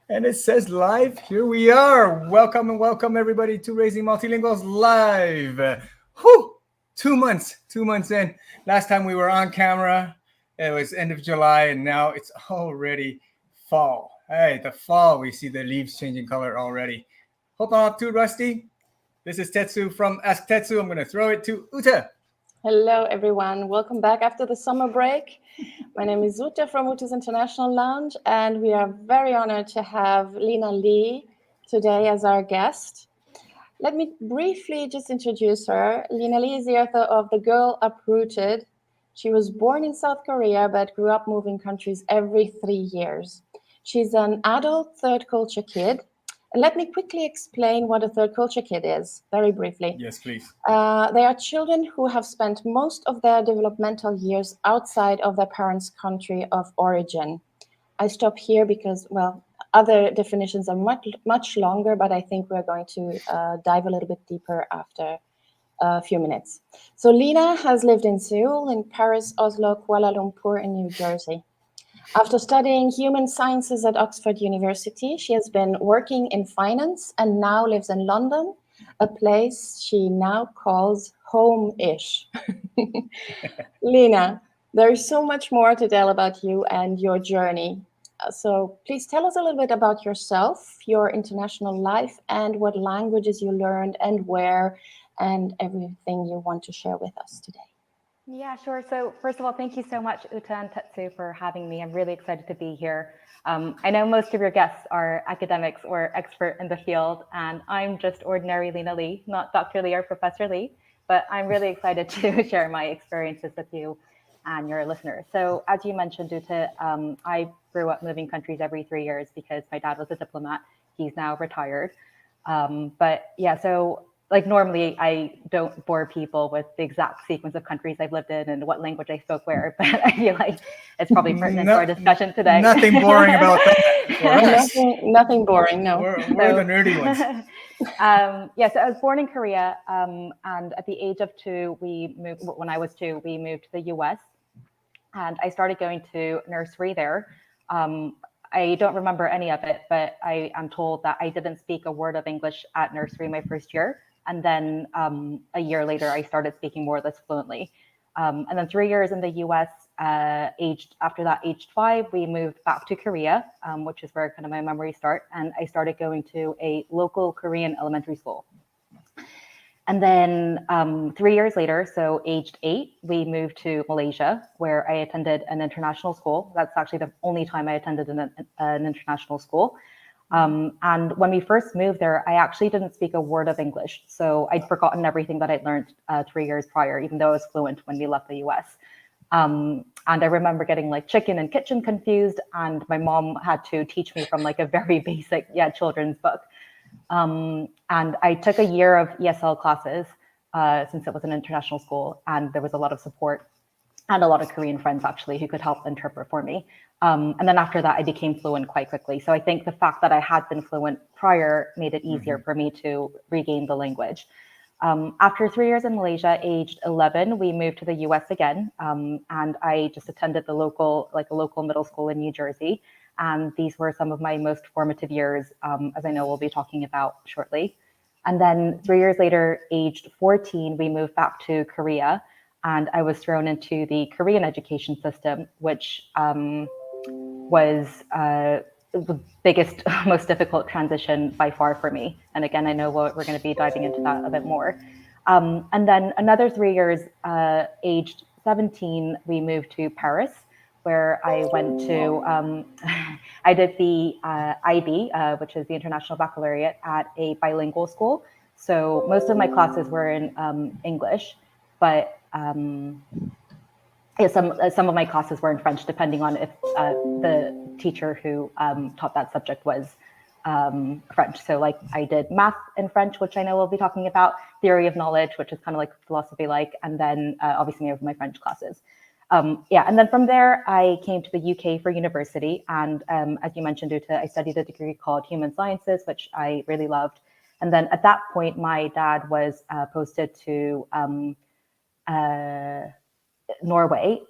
And it says live. Here we are. Welcome and welcome everybody to Raising Multilinguals Live. Whew, 2 months, 2 months in. Last time we were on camera, it was end of July, and now it's already fall. Hey, the fall. We see the leaves changing color already. Hope I'm not too rusty. This is Tetsu from Ask Tetsu. I'm going to throw it to Uta. Hello, everyone. Welcome back after the summer break. My name is Ute from Ute's International Lounge, and we are very honored to have Lena Lee today as our guest. Let me briefly just introduce her. Lena Lee is the author of The Girl Uprooted. She was born in South Korea, but grew up moving countries every 3 years. She's an adult third culture kid. And let me quickly explain what a third culture kid is, very briefly. Yes, please. They are children who have spent most of their developmental years outside of their parents' country of origin. I stop here because, well, other definitions are much longer, but I think we're going to dive a little bit deeper after a few minutes. So Lena has lived in Seoul, in Paris, Oslo, Kuala Lumpur, and New Jersey. After studying human sciences at Oxford University, she has been working in finance and now lives in London, a place she now calls home-ish. Lena, there is so much more to tell about you and your journey. So please tell us a little bit about yourself, your international life, and what languages you learned and where, and everything you want to share with us today. Yeah, sure. So first of all, thank you so much, Uta and Tetsu, for having me. I'm really excited to be here. I know most of your guests are academics or expert in the field, and I'm just ordinary Lena Lee, not Dr. Lee or Professor Lee, but I'm really excited to share my experiences with you and your listeners. So as you mentioned, Uta, I grew up moving countries every 3 years because my dad was a diplomat. He's now retired. But yeah, so like normally I don't bore people with the exact sequence of countries I've lived in and what language I spoke where, but I feel like it's probably pertinent to our discussion today. Nothing boring about that. Nothing boring, no. We're the nerdy ones. Yeah, so I was born in Korea, and at the age of 2, when I was 2, we moved to the US, and I started going to nursery there. I don't remember any of it, but I am told that I didn't speak a word of English at nursery my first year. And then a year later, I started speaking more or less fluently. And then 3 years in the US, aged 5, we moved back to Korea, which is where kind of my memories start. And I started going to a local Korean elementary school. And then 3 years later, so aged 8, we moved to Malaysia, where I attended an international school. That's actually the only time I attended an international school. And when we first moved there, I actually didn't speak a word of English. So I'd forgotten everything that I'd learned 3 years prior, even though I was fluent when we left the US. And I remember getting like chicken and kitchen confused. And my mom had to teach me from like a very basic children's book. And I took a year of ESL classes since it was an international school, and there was a lot of support and a lot of Korean friends actually who could help interpret for me. And then after that, I became fluent quite quickly. So I think the fact that I had been fluent prior made it easier for me to regain the language. After 3 years in Malaysia, aged 11, we moved to the US again, and I just attended a local middle school in New Jersey. And these were some of my most formative years, as I know we'll be talking about shortly. And then 3 years later, aged 14, we moved back to Korea, and I was thrown into the Korean education system, which was the biggest, most difficult transition by far for me. And again, I know we're going to be diving into that a bit more. And then another 3 years, aged 17, we moved to Paris, where I went to, I did the IB, which is the International Baccalaureate, at a bilingual school. So most of my classes were in English, but some of my classes were in French, depending on if the teacher who taught that subject was French. So like I did math in French, which I know we'll be talking about, theory of knowledge, which is kind of like philosophy-like, and then obviously my French classes. And then from there, I came to the UK for university. And as you mentioned, Uta, I studied a degree called Human Sciences, which I really loved. And then at that point, my dad was posted to Norway,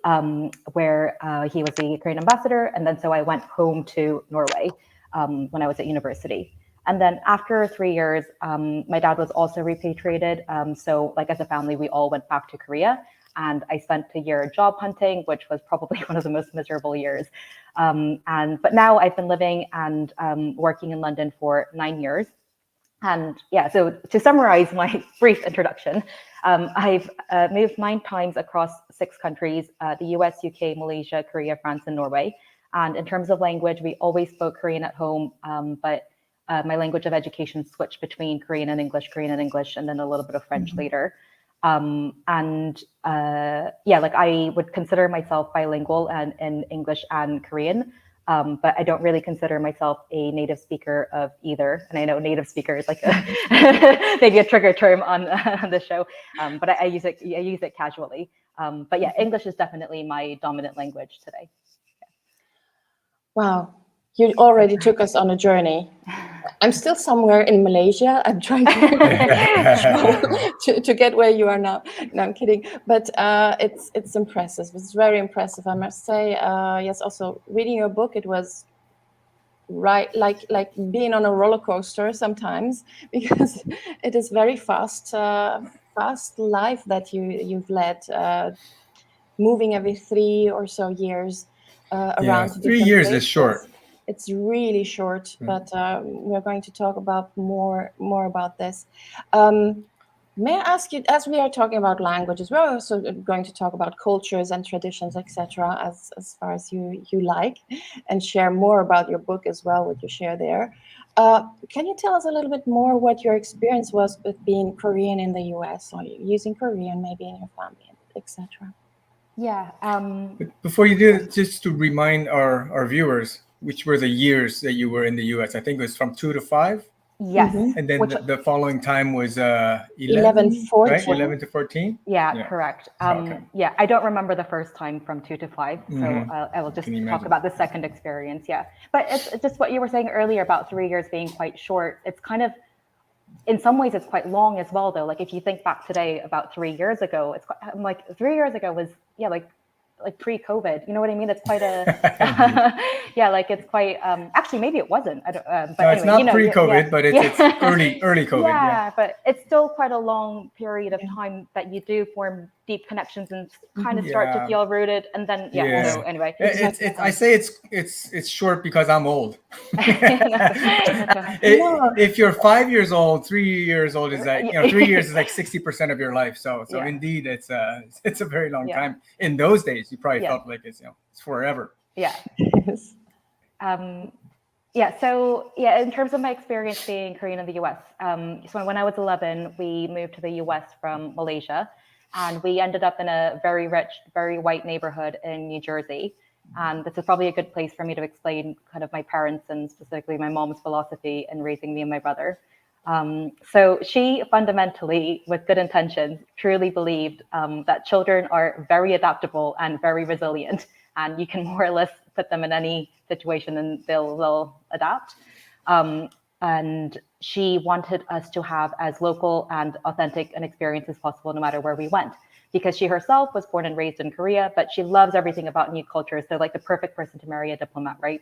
where he was the Korean ambassador. And then so I went home to Norway. when I was at university. And then after 3 years, my dad was also repatriated. So like as a family, we all went back to Korea. And I spent a year job hunting, which was probably one of the most miserable years. But now I've been living and working in London for 9 years. And yeah, so to summarize my brief introduction, I've moved 9 times across 6 countries, the US, UK, Malaysia, Korea, France, and Norway. And in terms of language, we always spoke Korean at home, but my language of education switched between Korean and English, and then a little bit of French later. Like I would consider myself bilingual and in English and Korean. But I don't really consider myself a native speaker of either. And I know native speaker is like maybe a trigger term on the show, but I use it casually. But yeah, English is definitely my dominant language today. Wow, you already took us on a journey. I'm still somewhere in Malaysia. I'm trying to get where you are now. No, I'm kidding. But it's impressive. It's very impressive, I must say. Yes, also reading your book, it was like being on a roller coaster sometimes, because it is very fast life that you've led, moving every 3 or so years around. 3 years is short. It's really short, but we're going to talk about more about this. May I ask you, as we are talking about languages, we're also going to talk about cultures and traditions, etc., as far as you like, and share more about your book as well, what you share there. Can you tell us a little bit more what your experience was with being Korean in the US, or using Korean maybe in your family, etc.? Yeah. But before you do, just to remind our viewers, which were the years that you were in the US? I think it was from 2 to 5. Yes. And then the following time was 11, 14. Right? 11 to 14? Yeah, correct. Okay. Yeah, I don't remember the first time from 2 to 5. So I will just talk about the second experience. Yeah. But it's just what you were saying earlier about 3 years being quite short. It's kind of, in some ways, it's quite long as well, though. Like if you think back today about 3 years ago, it's quite, I'm like 3 years ago was, yeah, like pre-COVID, you know what I mean? It's quite a, yeah, like it's quite, actually, maybe it wasn't. I don't, but no, anyway, it's not pre-COVID, but it's early COVID. Yeah, but it's still quite a long period of time that you do form deep connections and kind of start to feel rooted. And then, so anyway. I say it's short because I'm old. If you're 5 years old, 3 years old is like, 3 years is like 60% of your life. So indeed, it's a very long time. In those days, you probably felt like it's forever. Yeah. So in terms of my experience being Korean in the US, so when I was 11, we moved to the US from Malaysia, and we ended up in a very rich, very white neighborhood in New Jersey. And this is probably a good place for me to explain kind of my parents and specifically my mom's philosophy in raising me and my brother. So she fundamentally, with good intentions, truly believed that children are very adaptable and very resilient, and you can more or less put them in any situation and they'll adapt. And she wanted us to have as local and authentic an experience as possible, no matter where we went, because she herself was born and raised in Korea, but she loves everything about new cultures. So like the perfect person to marry a diplomat, right?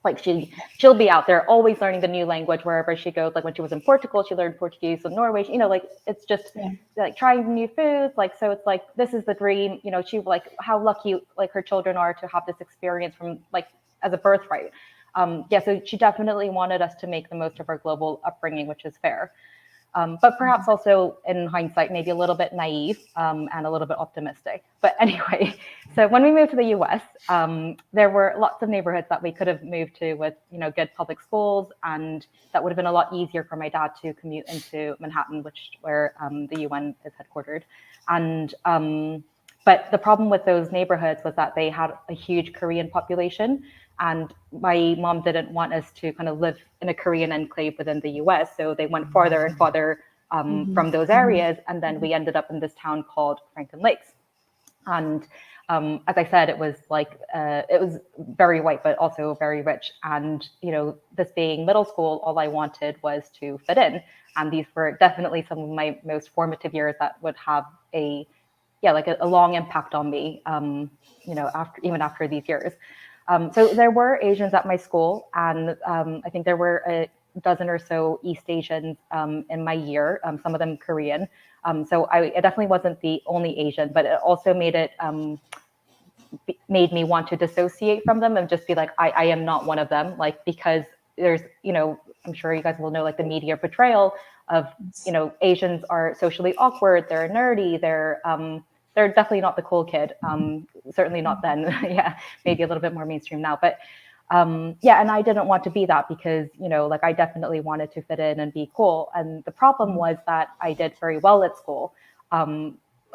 Like she'll be out there always learning the new language wherever she goes. Like when she was in Portugal, she learned Portuguese and Norway, like it's just like trying new foods. Like, so it's like, this is the dream, she like how lucky like her children are to have this experience from like as a birthright. So she definitely wanted us to make the most of our global upbringing, which is fair. But perhaps also in hindsight, maybe a little bit naive and a little bit optimistic. But anyway, so when we moved to the US, there were lots of neighborhoods that we could have moved to with, good public schools. And that would have been a lot easier for my dad to commute into Manhattan, where the UN is headquartered. And but the problem with those neighborhoods was that they had a huge Korean population. And my mom didn't want us to kind of live in a Korean enclave within the US. So they went farther and farther from those areas. And then we ended up in this town called Franklin Lakes. And as I said, it was like, it was very white, but also very rich. And, this being middle school, all I wanted was to fit in. And these were definitely some of my most formative years that would have a long impact on me, after these years. So there were Asians at my school, and I think there were a dozen or so East Asians in my year, some of them Korean. So I definitely wasn't the only Asian, but it also made me want to dissociate from them and just be like, I am not one of them, like, because there's, I'm sure you guys will know, like, the media portrayal of, Asians are socially awkward, they're nerdy, they're definitely not the cool kid. Certainly not then. Yeah, maybe a little bit more mainstream now, but yeah, and I didn't want to be that because, like, I definitely wanted to fit in and be cool. And the problem was that I did very well at school.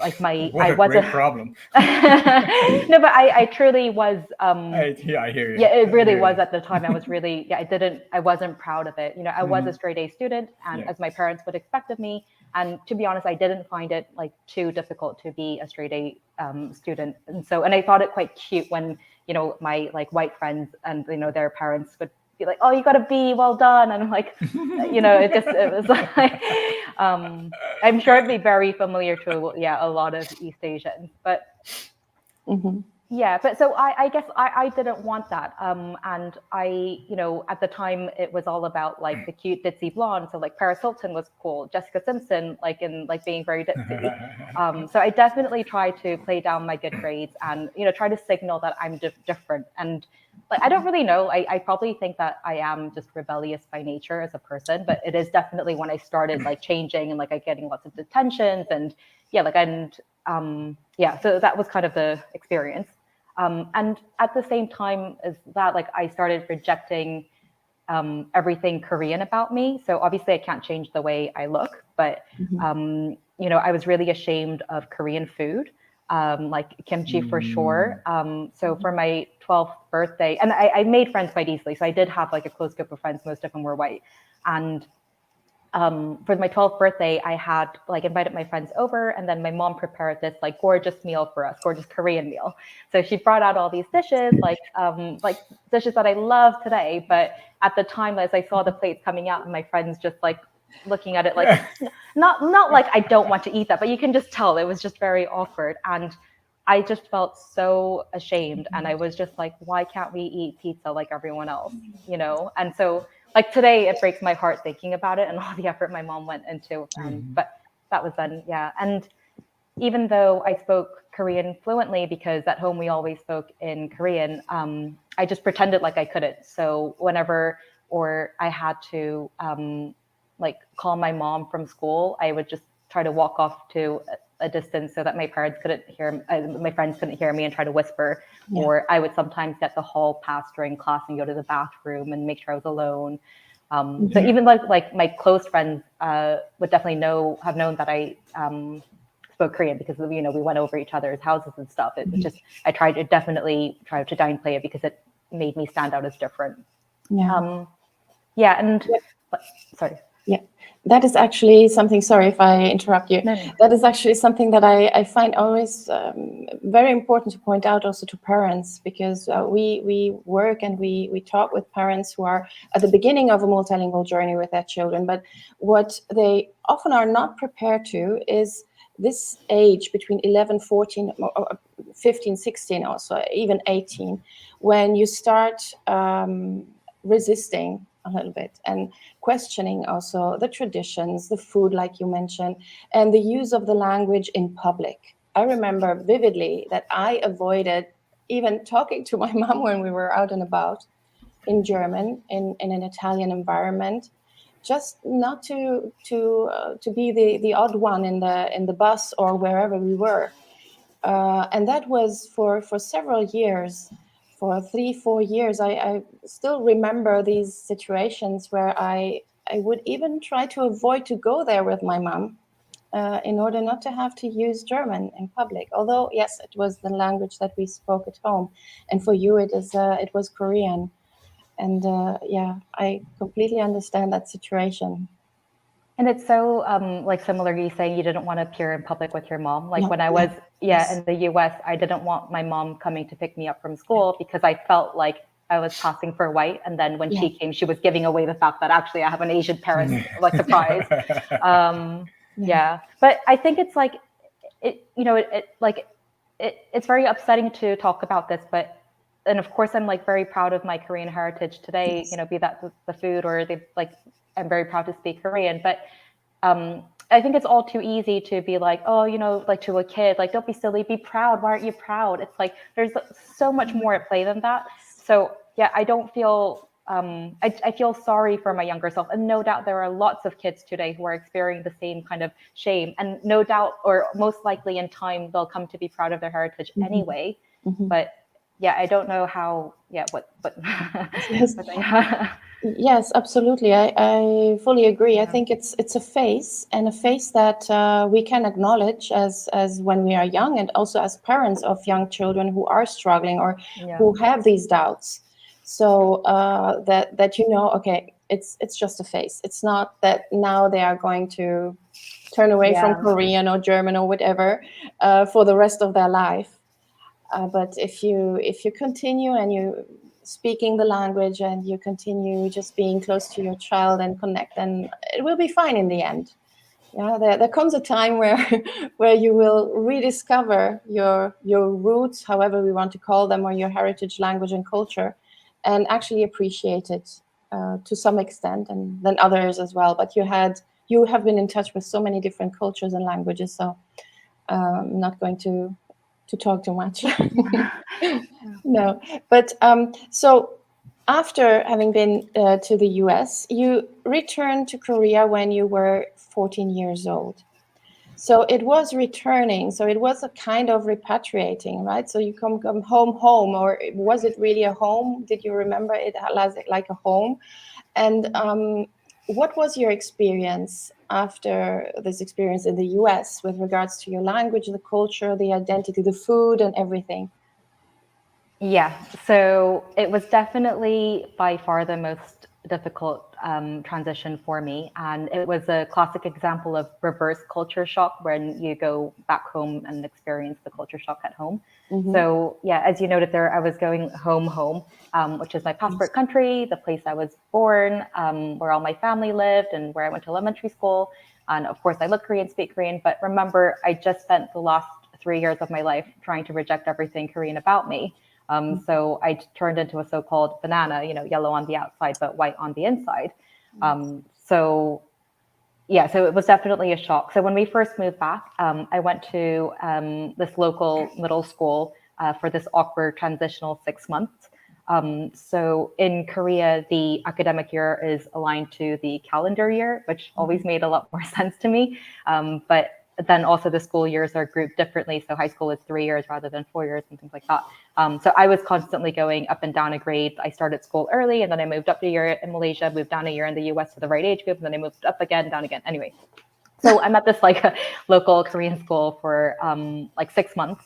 Like what a great problem. No, but I truly was. I hear you. Yeah, it really was at the time. I was really, I wasn't proud of it. I was a straight A student, and as my parents would expect of me. And to be honest, I didn't find it like too difficult to be a straight A student. And I thought it quite cute when, my like white friends and, their parents would be like, oh, you got a B, well done. And I'm like, it was like, I'm sure it'd be very familiar to, a lot of East Asians, but yeah, but so I guess I didn't want that. And I, at the time it was all about like the cute ditzy blonde. So like Paris Hilton was cool, Jessica Simpson, like being very ditzy. So I definitely tried to play down my good grades and, try to signal that I'm different. And like, I don't really know. I probably think that I am just rebellious by nature as a person, but it is definitely when I started like changing and like getting lots of detentions and so that was kind of the experience. And at the same time as that, like I started rejecting everything Korean about me. So obviously I can't change the way I look, but I was really ashamed of Korean food, like kimchi for sure. So for my 12th birthday, and I made friends quite easily. So I did have like a close group of friends. Most of them were white. And for my 12th birthday, I had like invited my friends over, and then my mom prepared this like gorgeous meal for us, gorgeous Korean meal. So she brought out all these dishes, like dishes that I love today. But at the time, as I saw the plates coming out, and my friends just like looking at it, like not like I don't want to eat that, but you can just tell it was just very awkward. And I just felt so ashamed, and I was just like, why can't we eat pizza like everyone else, And so like today, it breaks my heart thinking about it and all the effort my mom went into. But that was then, yeah. And even though I spoke Korean fluently, because at home we always spoke in Korean, I just pretended like I couldn't. So whenever, or I had to like call my mom from school, I would just try to walk off to a distance so that my parents couldn't hear, my friends couldn't hear me, and try to whisper. Yeah. Or I would sometimes get the hall pass during class and go to the bathroom and make sure I was alone. So even like my close friends would definitely have known that I spoke Korean, because we went over each other's houses and stuff. It was just, I tried to downplay it because it made me stand out as different. Sorry. Yeah, that is actually something, sorry if I interrupt you. No. That is actually something that I find always very important to point out also to parents, because we work and we talk with parents who are at the beginning of a multilingual journey with their children. But what they often are not prepared to is this age between 11, 14, 15, 16, also even 18, when you start resisting a little bit and questioning also the traditions, the food, like you mentioned, and the use of the language in public. I remember vividly that I avoided even talking to my mom when we were out and about in German, in an Italian environment, just not to be the odd one in the bus or wherever we were. And that was for several years. For 3-4 years, I still remember these situations where I would even try to avoid to go there with my mom in order not to have to use German in public. Although, yes, it was the language that we spoke at home. And for you, it was Korean. And I completely understand that situation. And it's so like similar to you saying you didn't want to appear in public with your mom. Like when I was in the US, I didn't want my mom coming to pick me up from school because I felt like I was passing for white. And then when she came, she was giving away the fact that actually I have an Asian parent, like surprise. But I think it's like it's very upsetting to talk about this, but and of course I'm like very proud of my Korean heritage today, Yes. you know, be that the food or the like, I'm very proud to speak Korean, but I think it's all too easy to be like, oh, you know, like to a kid, like, don't be silly, be proud. Why aren't you proud? It's like, there's so much more at play than that. So yeah, I don't feel, I feel sorry for my younger self. And no doubt there are lots of kids today who are experiencing the same kind of shame. And no doubt, or most likely in time, they'll come to be proud of their heritage anyway. But yeah, I don't know how, what Yes. but I- Yes, absolutely. I fully agree. I think it's a phase, and a phase that we can acknowledge as when we are young, and also as parents of young children who are struggling or who have these doubts. So that you know, okay, it's just a phase. It's not that now they are going to turn away from Korean or German or whatever for the rest of their life. But if you continue and you speaking the language and you continue just being close to your child and connect, then it will be fine in the end. Yeah, there comes a time where where you will rediscover your roots, however we want to call them, or your heritage, language, and culture, and actually appreciate it to some extent, and then others as well. But you have been in touch with so many different cultures and languages, so I'm not going to talk too much. No, but so after having been to the US, you returned to Korea when you were 14 years old. So it was returning. So it was a kind of repatriating, right? So you come home, or was it really a home? Did you remember it as like a home? And what was your experience after this experience in the US with regards to your language, the culture, the identity, the food, and everything? Yeah, so it was definitely by far the most difficult transition for me. And it was a classic example of reverse culture shock when you go back home and experience the culture shock at home. So yeah, as you noted there, I was going home, which is my passport country, the place I was born, where all my family lived and where I went to elementary school. And of course, I look Korean, speak Korean, but remember, I just spent the last 3 years of my life trying to reject everything Korean about me. So I turned into a so-called banana, you know, yellow on the outside, but white on the inside. So yeah, so it was definitely a shock. So when we first moved back, I went to this local middle school for this awkward transitional 6 months. So in Korea, the academic year is aligned to the calendar year, which always made a lot more sense to me. But then also the school years are grouped differently. So high school is 3 years rather than 4 years and things like that. So I was constantly going up and down a grade. I started school early and then I moved up a year in Malaysia, moved down a year in the US to the right age group, and then I moved up again, down again. Anyway, so I'm at this like a local Korean school for like 6 months.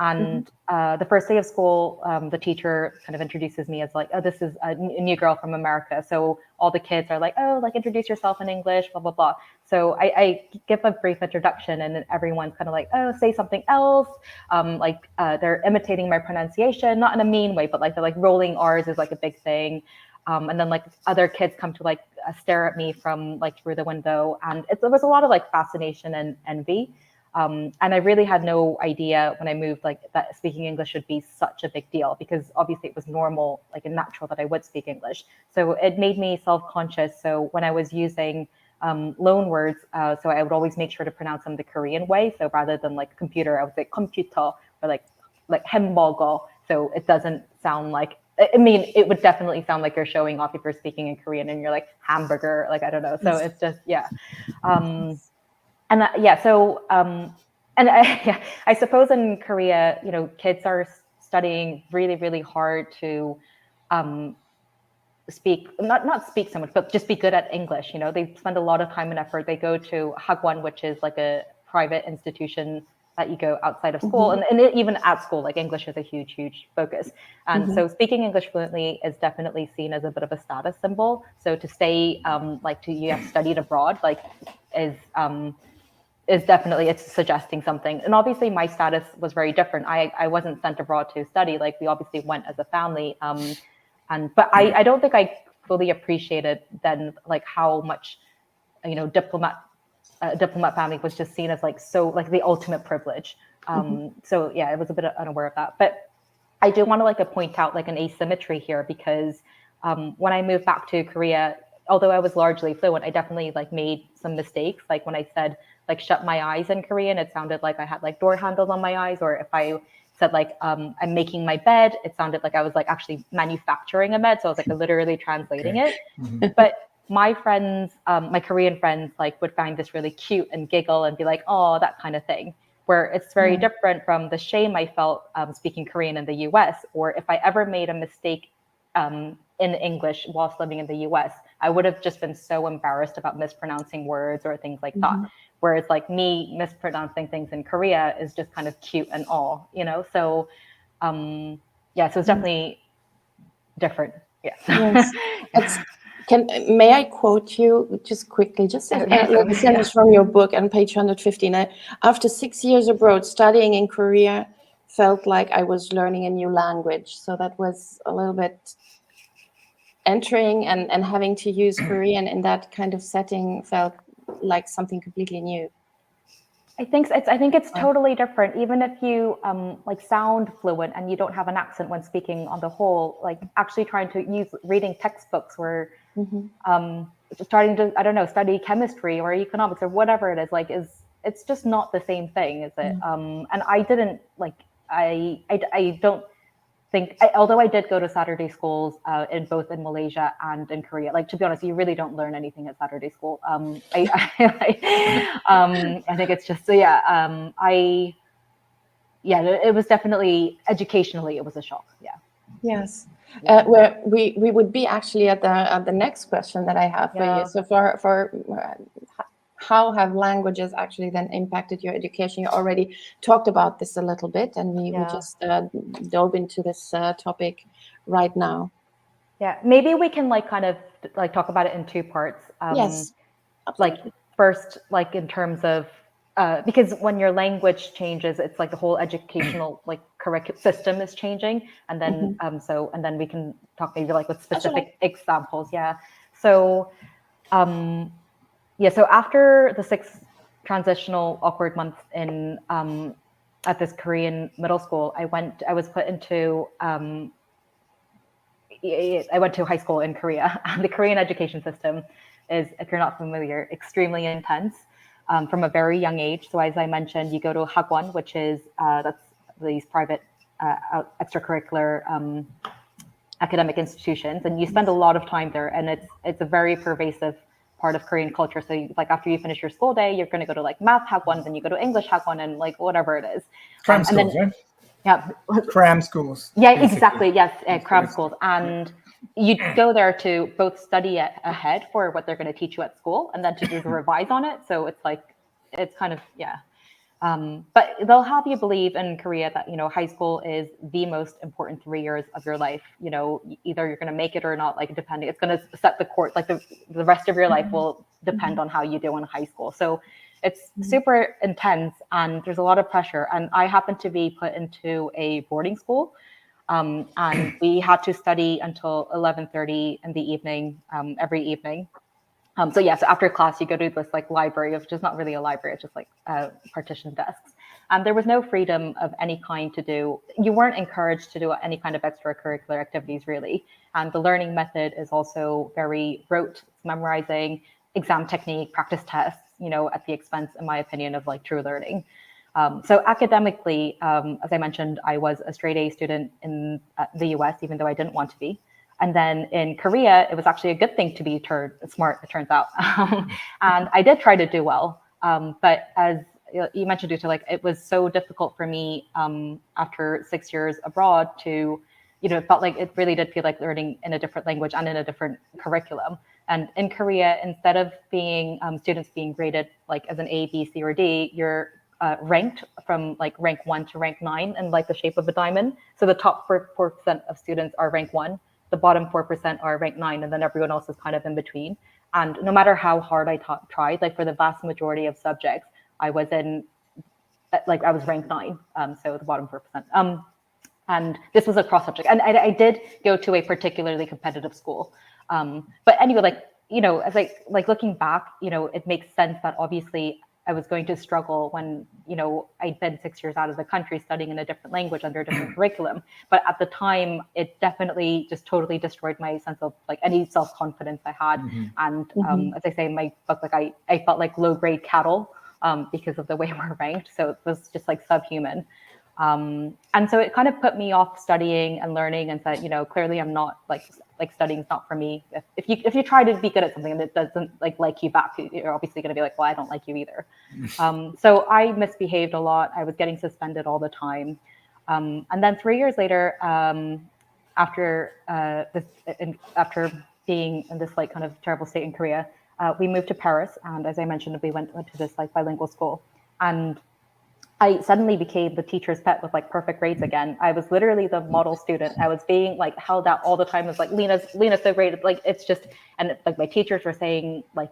And the first day of school, the teacher kind of introduces me as like, oh, this is a new girl from America. So all the kids are like, oh, like introduce yourself in English, blah, blah, blah. So I give a brief introduction and then everyone's kind of like, oh, say something else. They're imitating my pronunciation, not in a mean way, but like they're like rolling R's is like a big thing. And then like other kids come to like stare at me from like through the window. And there was a lot of like fascination and envy. And I really had no idea when I moved, like that speaking English should be such a big deal, because obviously it was normal, like a natural that I would speak English. So it made me self-conscious. So when I was using loan words, so I would always make sure to pronounce them the Korean way. So rather than like computer, I would say computer, or like hamburger. So it doesn't sound like, I mean, it would definitely sound like you're showing off if you're speaking in Korean and you're like hamburger, like, I don't know. So it's just, yeah. And I suppose in Korea, you know, kids are studying really, really hard to not speak so much, but just be good at English. You know, they spend a lot of time and effort. They go to hagwon, which is like a private institution that you go outside of school, and even at school, like English is a huge, huge focus. And so speaking English fluently is definitely seen as a bit of a status symbol. So to say you have studied abroad, like is definitely, it's suggesting something. And obviously my status was very different. I wasn't sent abroad to study. Like we obviously went as a family. But I don't think I fully appreciated then like how much, you know, diplomat family was just seen as like, so like the ultimate privilege. So yeah, I was a bit unaware of that. But I do want to like point out like an asymmetry here, because when I moved back to Korea, although I was largely fluent, I definitely like made some mistakes. Like when I said like shut my eyes in Korean, it sounded like I had like door handles on my eyes. Or if I said like I'm making my bed, it sounded like I was like actually manufacturing a bed. So I was like literally translating it. But my friends, my Korean friends, like would find this really cute and giggle and be like, oh, that kind of thing. Where it's very different from the shame I felt speaking Korean in the US, or if I ever made a mistake in English whilst living in the US, I would have just been so embarrassed about mispronouncing words or things like that. Whereas like me mispronouncing things in Korea is just kind of cute and all, you know? So yeah, so it's definitely different. Yeah. Yes. May I quote you just quickly, just a little sentence from your book on page 115. After 6 years abroad, studying in Korea felt like I was learning a new language. So that was a little bit entering and having to use Korean in that kind of setting felt like something completely new. I think it's totally different. Even if you like sound fluent and you don't have an accent when speaking on the whole, like actually trying to use reading textbooks or starting to, I don't know, study chemistry or economics or whatever it is, like it's just not the same thing, is it? And I didn't like, I don't think, although I did go to Saturday schools in both in Malaysia and in Korea, like to be honest, you really don't learn anything at Saturday school. I think it's just, so yeah, it was definitely, educationally, it was a shock. Yeah. Yes. Where we would be actually at the next question that I have for you. So for how have languages actually then impacted your education? You already talked about this a little bit, and we just dove into this topic right now. Yeah, maybe we can like kind of like talk about it in two parts. Yes. Like first, like in terms of because when your language changes, it's like the whole educational like curriculum system is changing, and then and then we can talk maybe like with specific examples. Yeah. So so after the 6 transitional awkward months in at this Korean middle school, I was put into I went to high school in Korea. The Korean education system is, if you're not familiar, extremely intense from a very young age. So as I mentioned, you go to hagwon, which is that's these private extracurricular academic institutions, and you spend a lot of time there. And it's a very pervasive part of Korean culture. So like after you finish your school day, you're going to go to like math hagwon, then you go to English hagwon, and like whatever it is. Cram schools, right? Yeah. Cram schools. Yeah, basically. Exactly. Yes, cram schools. And you go there to both study ahead for what they're going to teach you at school, and then to revise on it. So it's like, it's kind of, but they'll have you believe in Korea that, you know, high school is the most important 3 years of your life. You know, either you're going to make it or not, like depending, it's going to set the course, like the rest of your life will depend on how you do in high school. So it's super intense and there's a lot of pressure. And I happened to be put into a boarding school, and we had to study until 11:30 in the evening, every evening. So after class, you go to this like library, which is not really a library, it's just like partition desks. And there was no freedom of any kind to do. You weren't encouraged to do any kind of extracurricular activities, really. And the learning method is also very rote. It's memorizing, exam technique, practice tests, you know, at the expense, in my opinion, of like true learning. So academically, as I mentioned, I was a straight A student in the US, even though I didn't want to be. And then in Korea, it was actually a good thing to be smart, it turns out. And I did try to do well. But as you mentioned, Uta, like it was so difficult for me after 6 years abroad to, you know, it felt like it really did feel like learning in a different language and in a different curriculum. And in Korea, instead of being students being graded like as an A, B, C, or D, you're ranked from like rank 1 to rank 9 in like the shape of a diamond. So the top 4% of students are rank 1. The bottom 4% are ranked 9, and then everyone else is kind of in between. And no matter how hard I tried, like for the vast majority of subjects, I was ranked 9, so the bottom 4%. And this was a cross subject. And I did go to a particularly competitive school. But anyway, like, you know, as like looking back, you know, it makes sense that obviously I was going to struggle when, I'd been 6 years out of the country studying in a different language under a different curriculum. But at the time, it definitely just totally destroyed my sense of like any self-confidence I had. And as I say in my book, like I felt like low-grade cattle because of the way we're ranked. So it was just like subhuman. And so it kind of put me off studying and learning, and said, clearly I'm not like studying's not for me. If you try to be good at something and it doesn't like you back, you're obviously going to be like, well, I don't like you either. So I misbehaved a lot. I was getting suspended all the time. And then 3 years later, after being in this like kind of terrible state in Korea, we moved to Paris, and as I mentioned, we went to this like bilingual school, and I suddenly became the teacher's pet with like perfect grades again. I was literally the model student. I was being like held out all the time as like Lena's so great. Like it's just, and like my teachers were saying like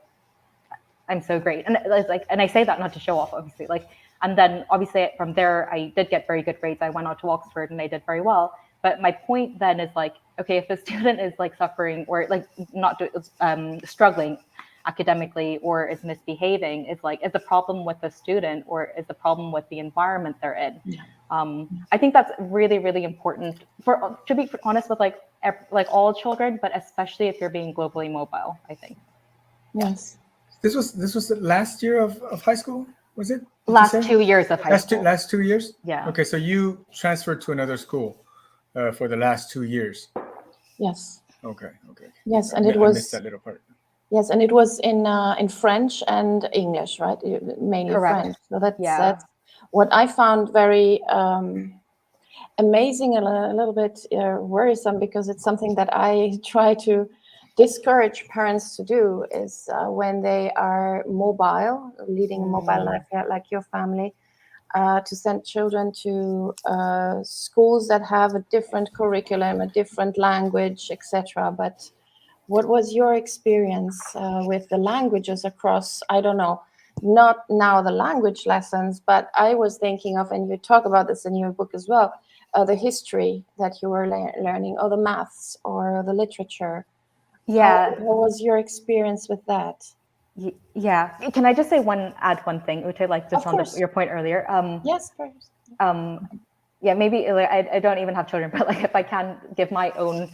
I'm so great, and it's like, and I say that not to show off, obviously. Like, and then obviously from there I did get very good grades. I went out to Oxford and I did very well. But my point then is like, okay, if a student is like suffering or like not struggling academically or is misbehaving, is the problem with the student or is the problem with the environment they're in? I think that's really, really important to be honest with like all children, but especially if you're being globally mobile, I think. Yes. This was the last year of high school, was it? Last 2 years of high school. Last 2 years? Yeah. Okay, so you transferred to another school for the last 2 years. Yes. Okay. Yes, and I it was missed that little part. Yes, and it was in French and English, right? Mainly Correct. French. So that's what I found very amazing and a little bit worrisome, because it's something that I try to discourage parents to do, is when they are mobile, leading a mobile life like your family, to send children to schools that have a different curriculum, a different language, etc. But what was your experience with the languages across, I don't know, not now the language lessons, but I was thinking of, and you talk about this in your book as well, the history that you were learning, or the maths, or the literature. Yeah. What was your experience with that? Yeah. Can I just add one thing, Ute, like just on your point earlier? Yes, first. Yeah, maybe like, I don't even have children, but like if I can give my own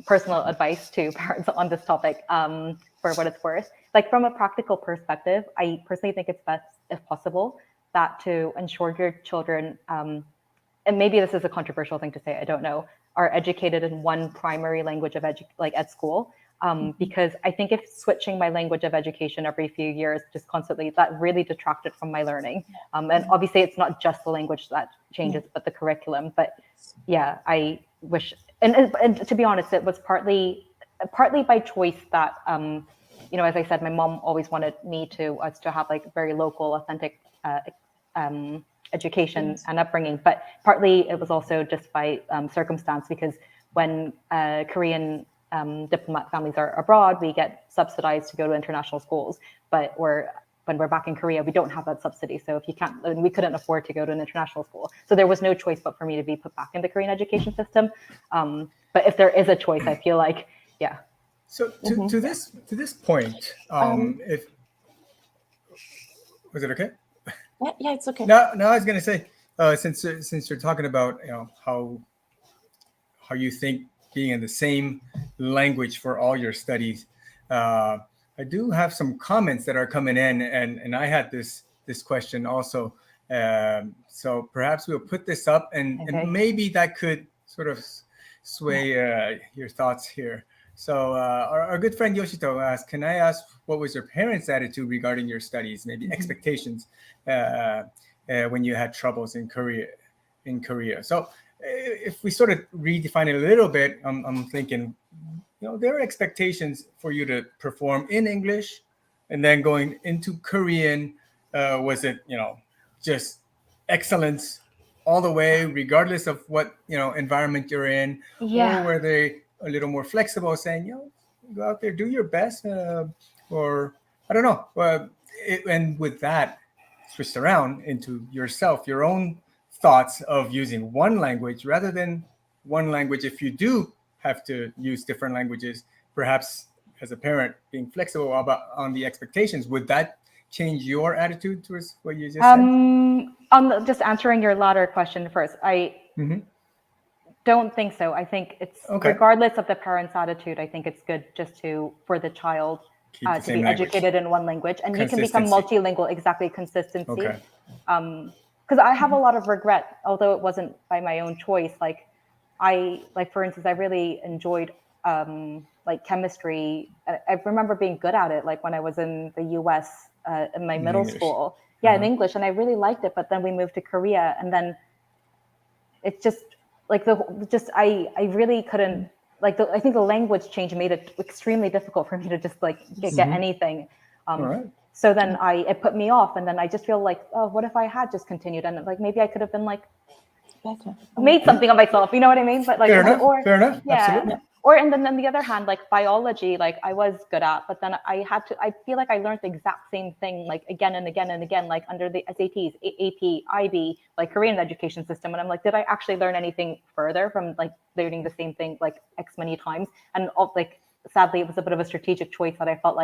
personal advice to parents on this topic, for what it's worth, like from a practical perspective, I personally think it's best, if possible, that to ensure your children, and maybe this is a controversial thing to say, I don't know, are educated in one primary language of at school. Because I think if switching my language of education every few years, just constantly, that really detracted from my learning. And obviously it's not just the language that changes, but the curriculum. But yeah, I wish, and to be honest, it was partly by choice that, as I said, my mom always wanted us to have like very local, authentic education and upbringing. But partly it was also just by circumstance, because when Korean diplomat families are abroad, we get subsidized to go to international schools, but when we're back in Korea, we don't have that subsidy. So if you can't, we couldn't afford to go to an international school. So there was no choice but for me to be put back in the Korean education system. But if there is a choice, I feel like, yeah. So to this point, if was it okay? Yeah, it's okay. No, I was gonna say, since you're talking about how you think being in the same language for all your studies, I do have some comments that are coming in, and I had this question also. So perhaps we'll put this up, and maybe that could sort of sway your thoughts here. So our good friend Yoshito asked, can I ask what was your parents' attitude regarding your studies, maybe expectations when you had troubles in Korea? So if we sort of redefine it a little bit, I'm thinking, there are expectations for you to perform in English, and then going into Korean, was it, just excellence all the way, regardless of what, environment you're in? Yeah. Or were they a little more flexible, saying, go out there, do your best, or I don't know. And with that, switched around into yourself, your own thoughts of using one language rather than one language. If you do have to use different languages, perhaps as a parent being flexible on the expectations, would that change your attitude towards what you just said? Just answering your latter question first, I don't think so. I think it's regardless of the parent's attitude, I think it's good just for the child to be educated in one language, and you can become multilingual. Exactly, consistency. Okay. Because I have a lot of regret, although it wasn't by my own choice. For instance, I really enjoyed chemistry. I remember being good at it, like when I was in the U.S. In my middle school. Yeah, in English, and I really liked it. But then we moved to Korea, and then it's just like I really couldn't I think the language change made it extremely difficult for me to just get anything. So then it put me off, and then I just feel like, oh, what if I had just continued, and maybe I could have been better, made something of myself, you know what I mean? But fair enough. Yeah. Absolutely. Or and then on the other hand, biology, I was good at, but then I feel like I learned the exact same thing again and again and again, under the SATs, AP, IB, Korean education system. And I'm like, did I actually learn anything further from learning the same thing X many times? And sadly, it was a bit of a strategic choice that I felt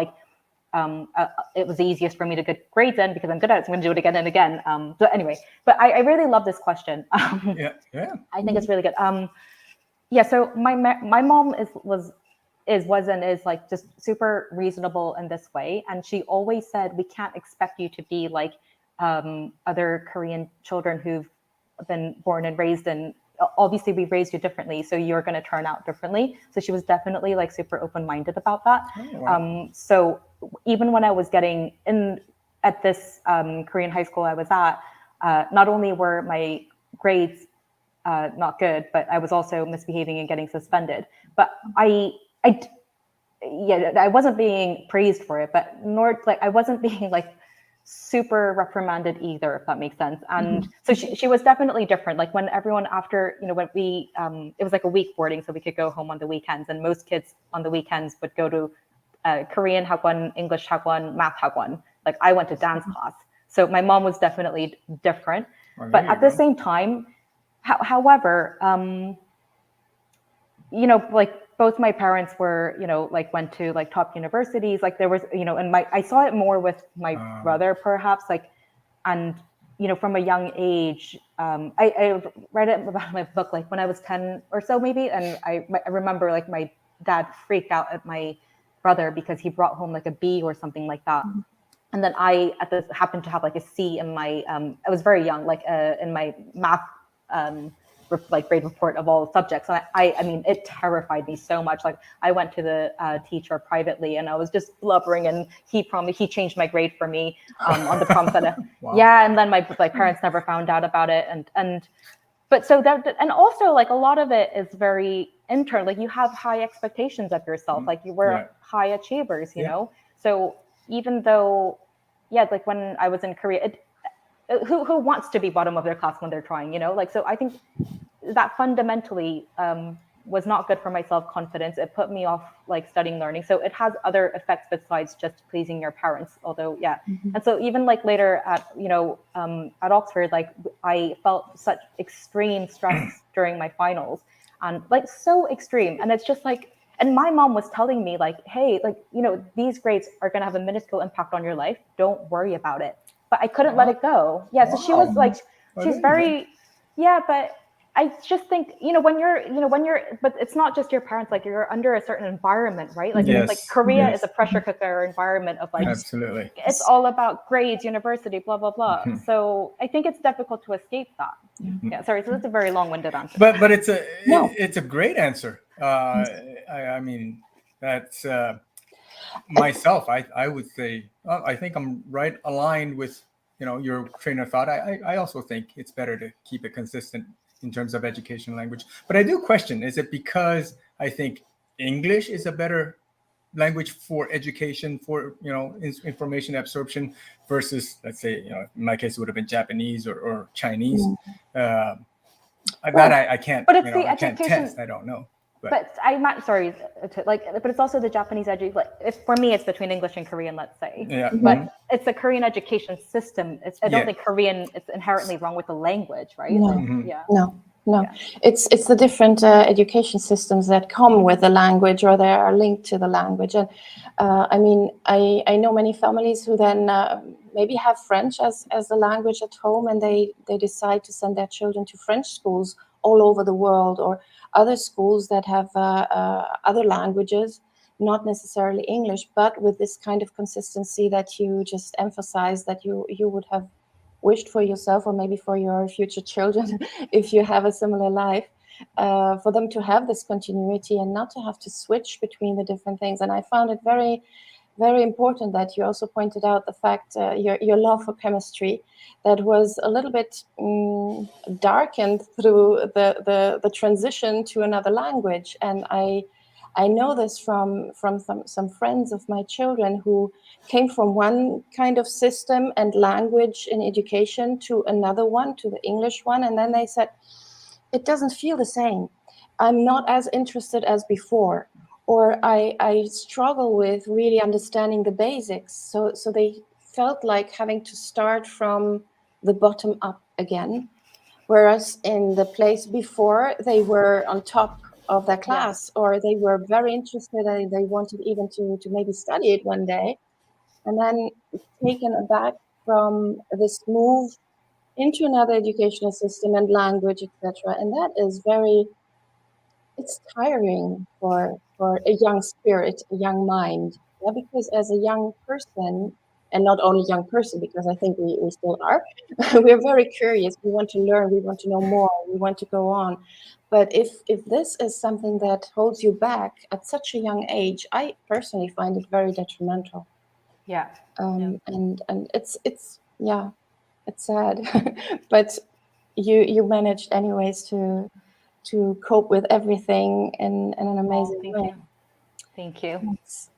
it was the easiest for me to get grades in because I'm good at it. So I'm going to do it again and again. So anyway, but I really love this question. Yeah. I think it's really good. Yeah, so my mom was and is just super reasonable in this way, and she always said, we can't expect you to be like other Korean children who've been born and raised in. Obviously, we raised you differently, so you're going to turn out differently. So she was definitely super open-minded about that. Oh, wow. So even when I was getting in at this Korean high school I was at, not only were my grades not good, but I was also misbehaving and getting suspended. But I wasn't being praised for it, but nor I wasn't being super reprimanded either, if that makes sense. And so she was definitely different. When everyone after, when we, it was a week boarding, so we could go home on the weekends, and most kids on the weekends would go to Korean hagwon, English hagwon, math hagwon. I went to dance class. So my mom was definitely different. Well, but at the same time, however, both my parents were, went to top universities. There was, and I saw it more with my brother, perhaps, and, from a young age, I read it about my book, when I was 10 or so, maybe. And I remember my dad freaked out at my brother because he brought home a B or something like that. And then I happened to have a C in my, I was very young, in my math, grade report of all subjects. And I mean, it terrified me so much. I went to the teacher privately, and I was just blubbering, and he changed my grade for me on the prom set. Wow. Yeah, and then my parents never found out about it, but so that, and also a lot of it is very internal. You have high expectations of yourself. You were high achievers, you know. So even though, when I was in Korea, who wants to be bottom of their class when they're trying, so I think that fundamentally was not good for my self-confidence. It put me off studying, learning. So it has other effects besides just pleasing your parents, although and so even later at at Oxford, I felt such extreme stress during my finals, and so extreme. And it's just and my mom was telling me hey, these grades are going to have a minuscule impact on your life, don't worry about it. But I couldn't let it go. Yeah. So she was she's very, but I just think, when you're, but it's not just your parents, you're under a certain environment, right? Korea is a pressure cooker environment of absolutely. It's all about grades, university, blah, blah, blah. So I think it's difficult to escape that. Yeah. Sorry. So that's a very long-winded answer. But it's a great answer. I mean, that's, myself, I would say, I think I'm right aligned with, your train of thought. I also think it's better to keep it consistent in terms of education language. But I do question, is it because I think English is a better language for education, for, information absorption versus, let's say, in my case, it would have been Japanese or Chinese. That I can't, but it's I can't test. I don't know. But I'm not sorry, but it's also the Japanese if for me, it's between English and Korean, let's say. Yeah. But it's the Korean education system. I don't think Korean. It's inherently wrong with the language, right? No. No. No, Yeah. it's the different education systems that come with the language or they are linked to the language. And I mean, I know many families who then maybe have French as the language at home, and they decide to send their children to French schools all over the world, or other schools that have other languages, not necessarily English, but with this kind of consistency that you just emphasize that you would have wished for yourself, or maybe for your future children, if you have a similar life, for them to have this continuity and not to have to switch between the different things. And I found it very, very important that you also pointed out the fact, your love for chemistry, that was a little bit darkened through the transition to another language. And I know this from some friends of my children who came from one kind of system and language in education to another one, to the English one. And then they said, it doesn't feel the same. I'm not as interested as before, or I struggle with really understanding the basics. So they felt like having to start from the bottom up again. Whereas in the place before, they were on top of their class, or they were very interested and they wanted even to maybe study it one day, and then taken aback from this move into another educational system and language, etc. And that is it's tiring for a young spirit, a young mind. Yeah, because as a young person, and not only young person, because I think we still are, we're very curious. We want to learn, we want to know more, we want to go on. But if this is something that holds you back at such a young age, I personally find it very detrimental. Yeah. And it's yeah, it's sad. But you managed anyways to cope with everything in an amazing way. Thank you. Yes.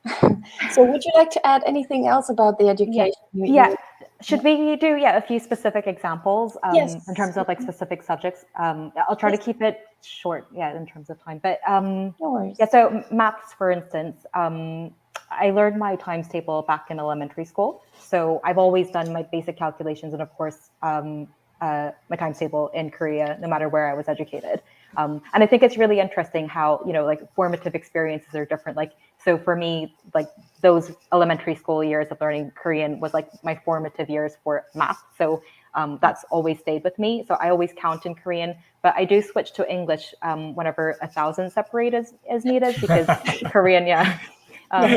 So would you like to add anything else about the education? Yeah. Should we do a few specific examples Yes. in terms of like specific subjects? I'll try to keep it short, in terms of time. But No worries. so maths, for instance, I learned my times table back in elementary school. So I've always done my basic calculations, and of course, my times table in Korea, no matter where I was educated. And I think it's really interesting how, like formative experiences are different. Like, so for me, like those elementary school years of learning Korean was like my formative years for math. So that's always stayed with me. So I always count in Korean, but I do switch to English whenever 1,000 separate is needed, because Korean,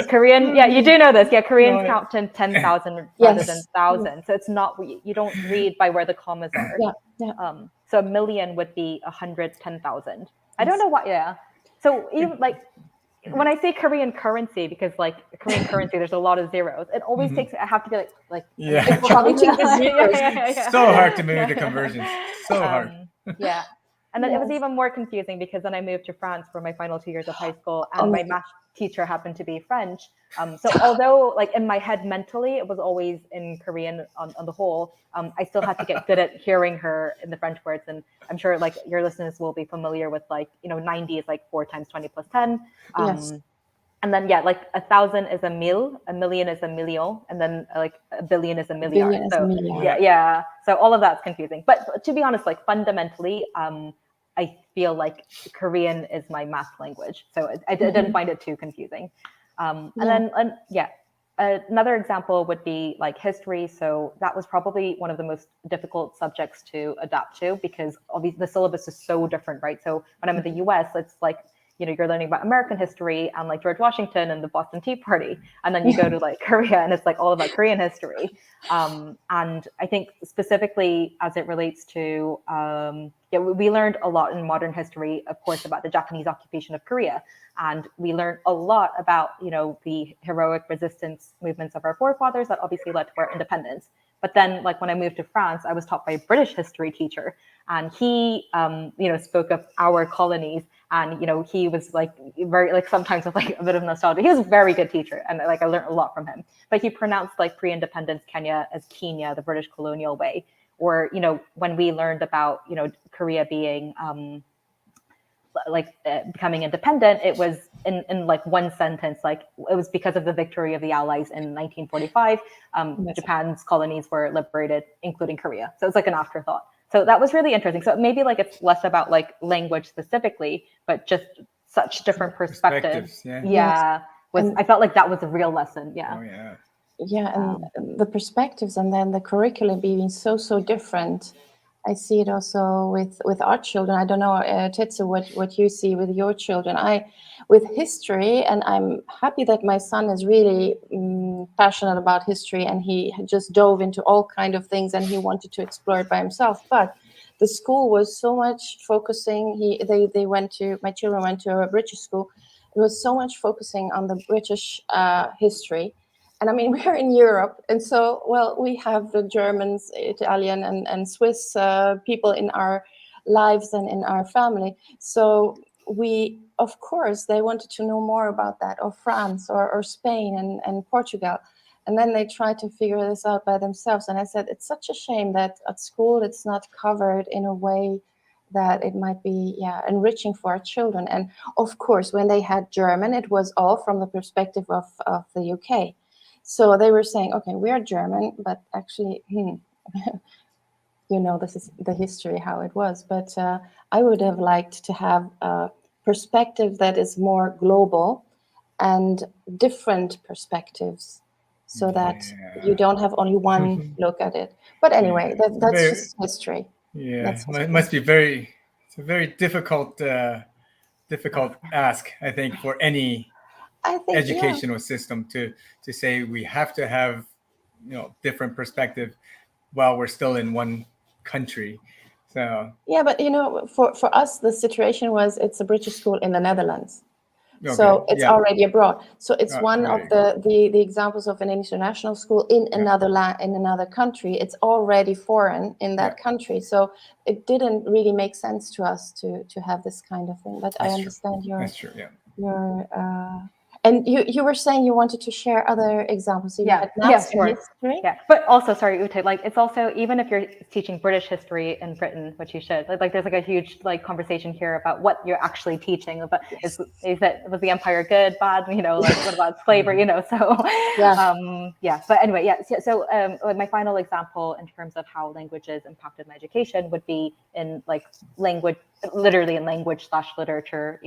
Korean, you do know this. Yeah, Koreans count in 10,000 rather than 1,000. So it's not, you don't read by where the commas are. So 1 million would be 110,000. I don't know why. Yeah. So even like when I say Korean currency, because like Korean currency, there's a lot of zeros. It always takes. I have to be like counting the zeros. So hard to make the conversions. So hard. Yeah. And then it was even more confusing because then I moved to France for my final 2 years of high school, and my math teacher happened to be French. So although like in my head mentally it was always in Korean on the whole, I still had to get good at hearing her in the French words. And I'm sure like your listeners will be familiar with like 90 is like 4 times 20 plus 10. And then like 1,000 is a mille, a million is a million, and then like a billion is a milliard. So so all of that's confusing. But to be honest, like fundamentally, I feel like Korean is my math language, so I didn't find it too confusing. And then another example would be like history. So that was probably one of the most difficult subjects to adapt to, because obviously the syllabus is so different, right? So when I'm in the US, it's like, you're learning about American history and like George Washington and the Boston Tea Party. And then you go to like Korea and it's like all about Korean history. And I think specifically as it relates to, we learned a lot in modern history, of course, about the Japanese occupation of Korea. And we learned a lot about, the heroic resistance movements of our forefathers that obviously led to our independence. But then, like when I moved to France, I was taught by a British history teacher, and he, spoke of our colonies, and he was like very like sometimes with like a bit of nostalgia. He was a very good teacher, and like I learned a lot from him. But he pronounced like pre-independence Kenya as Kenya, the British colonial way. Or when we learned about Korea being becoming independent, it was in like one sentence, like it was because of the victory of the Allies in 1945. Japan's colonies were liberated, including Korea. So it's like an afterthought. So that was really interesting. So maybe like it's less about like language specifically, but just such different perspectives. Yes. I felt like that was a real lesson. Yeah. Oh yeah. Yeah, and the perspectives, and then the curriculum being so different. I see it also with our children. I don't know, Tetsu, what you see with your children. With history, and I'm happy that my son is really passionate about history, and he just dove into all kind of things, and he wanted to explore it by himself. But the school was so much focusing. My children went to a British school. It was so much focusing on the British history. And I mean, we're in Europe, and so, well, we have the Germans, Italian, and Swiss people in our lives and in our family. So of course, they wanted to know more about that, or France, or Spain, and Portugal. And then they tried to figure this out by themselves. And I said, it's such a shame that at school it's not covered in a way that it might be, enriching for our children. And of course, when they had German, it was all from the perspective of the UK. So they were saying, okay, we are German, but actually, this is the history, how it was. But I would have liked to have a perspective that is more global and different perspectives, so that you don't have only one look at it. But anyway, that's just history. Yeah, it must be it's a very difficult ask, I think, for any educational system to say we have to have different perspective while we're still in one country. So but for us the situation was, it's a British school in the Netherlands. Okay. So it's already abroad. So it's one of the examples of an international school in another country. It's already foreign in that country. So it didn't really make sense to us to have this kind of thing. But I understand your and you were saying you wanted to share other examples. So you had maths and history. Yeah, but also, sorry, Ute, like it's also, even if you're teaching British history in Britain, which you should, like there's like a huge like conversation here about what you're actually teaching. But was the empire good, bad? Like what about slavery? So But anyway, So like my final example in terms of how languages impacted my education would be in like literally in language/literature.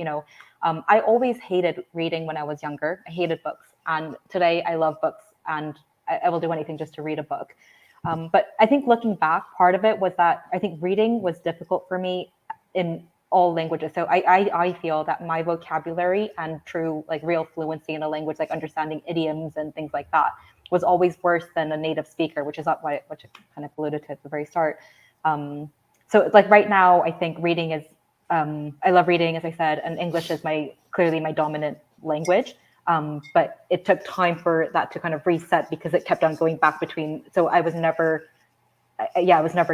I always hated reading when I was younger. I hated books, and today I love books, and I will do anything just to read a book. But I think looking back, part of it was that I think reading was difficult for me in all languages. So I feel that my vocabulary and true like real fluency in a language, like understanding idioms and things like that, was always worse than a native speaker, which is which I kind of alluded to at the very start. So like right now, I think reading is, I love reading, as I said, and English is clearly my dominant language. But it took time for that to kind of reset, because it kept on going back between. So I was never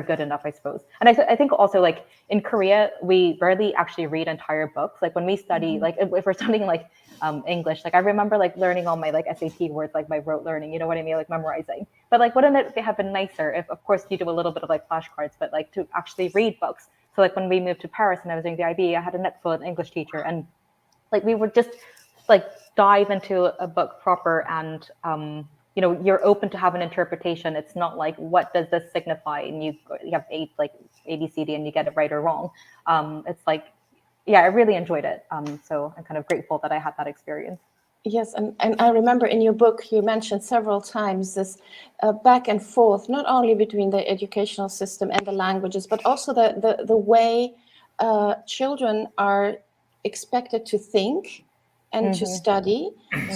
good enough, I suppose. And I think also like in Korea, we rarely actually read entire books. Like when we study, like if we're studying like English, like I remember like learning all my like SAT words, like by rote learning, you know what I mean? Like memorizing. But like, wouldn't it have been nicer if, of course, you do a little bit of like flashcards, but like to actually read books. So like when we moved to Paris and I was doing the IB, I had an excellent English teacher, and like we would just like dive into a book proper, and you're open to have an interpretation. It's not like, what does this signify, and you have like ABCD and you get it right or wrong. It's like, I really enjoyed it. So I'm kind of grateful that I had that experience. Yes, and I remember in your book you mentioned several times this back and forth, not only between the educational system and the languages, but also the way children are expected to think and to study.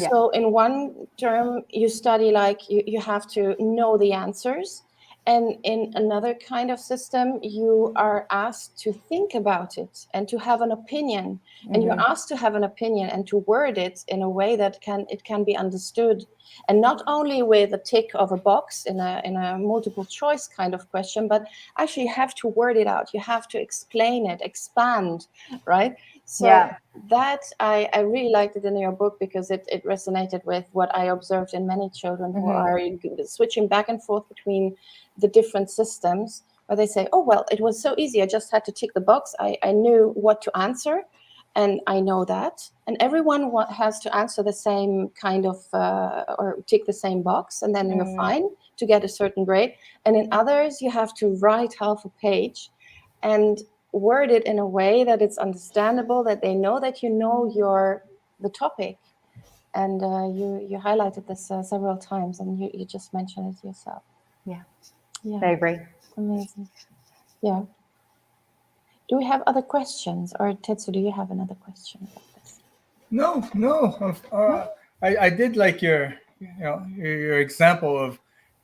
So in one term you study like you have to know the answers, and in another kind of system you are asked to think about it and to have an opinion, and you're asked to have an opinion and to word it in a way that it can be understood, and not only with a tick of a box in a multiple choice kind of question, but actually you have to word it out, you have to explain it, expand, right? So that I really liked it in your book, because it resonated with what I observed in many children who are switching back and forth between the different systems, where they say, oh, well, it was so easy, I just had to tick the box, I knew what to answer, and I know that. And everyone has to answer the same kind of, or tick the same box, and then you're fine to get a certain grade. And in others, you have to write half a page and word it in a way that it's understandable, that they know that you know the topic. And you highlighted this several times, and you just mentioned it yourself. Yeah, Yeah, I agree. amazing. Yeah. Do we have other questions, or Tetsu, do you have another question about this? No. I did like your example of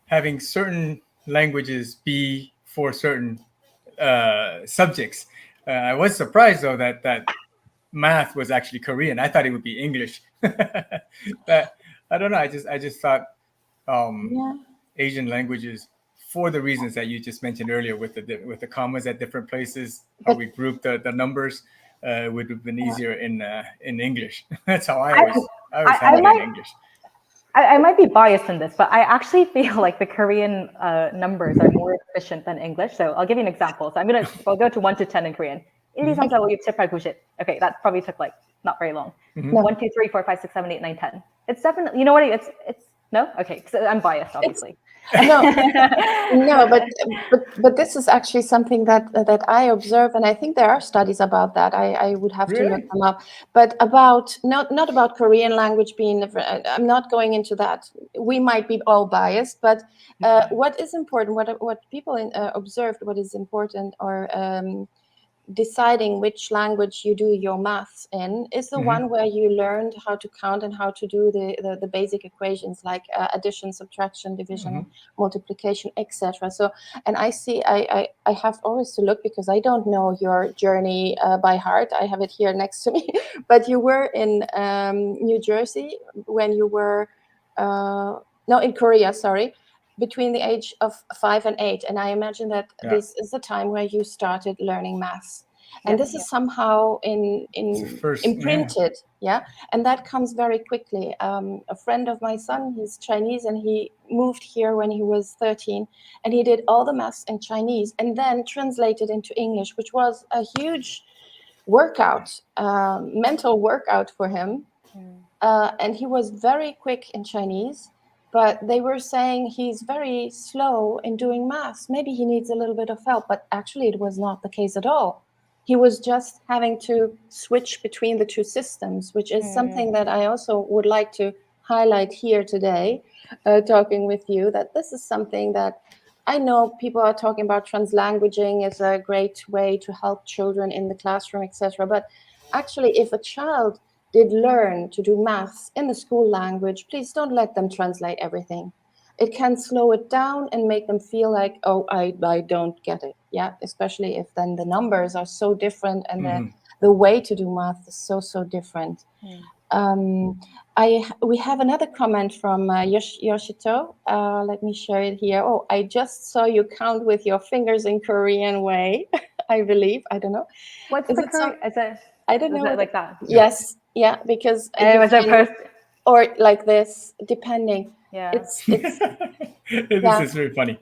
having certain languages be for certain subjects. I was surprised though that math was actually Korean. I thought it would be English. But I don't know. I just thought Asian languages, for the reasons that you just mentioned earlier, with the commas at different places, how we group the numbers, would have been easier in English. That's how I always had it in English. I might be biased in this, but I actually feel like the Korean numbers are more efficient than English. So I'll give you an example. So I'll go to 1 to 10 in Korean. 1, 2, 3, 4, 5, 6, 7, 8, 9, 10. Okay, that probably took like not very long. 1, 2, 3, 4, 5, 6, 7, 8, 9, 10. It's definitely, you know what? It's no. Okay, so I'm biased, obviously. No, but this is actually something that I observe, and I think there are studies about that. I would have to look them up. But about not about Korean language being different. I'm not going into that. We might be all biased, but what is important, what people observed, what is important, or deciding which language you do your maths in is the one where you learned how to count and how to do the basic equations like addition, subtraction, division, multiplication, etc. So, and I have always to look, because I don't know your journey by heart. I have it here next to me, but you were in New Jersey when you were in Korea, sorry, between the age of 5 and 8, and I imagine that this is the time where you started learning maths, and this is somehow imprinted, and that comes very quickly. A friend of my son, he's Chinese, and he moved here when he was 13, and he did all the maths in Chinese and then translated into English, which was a huge workout, mental workout for him, and he was very quick in Chinese. But they were saying he's very slow in doing maths. Maybe he needs a little bit of help, but actually it was not the case at all. He was just having to switch between the two systems, which is something that I also would like to highlight here today, talking with you, that this is something that I know people are talking about. Translanguaging is a great way to help children in the classroom, etc. But actually, if a child did learn to do maths in the school language, please don't let them translate everything. It can slow it down and make them feel like, oh, I don't get it. Yeah, especially if then the numbers are so different and the way to do math is so different. We have another comment from Yoshito. Let me share it here. Oh, I just saw you count with your fingers in Korean way. I believe. I don't know. What's the Korean? I don't know. Like that? Yes. Yeah, because it was a post, or like this, depending. Yeah, it's this is very funny.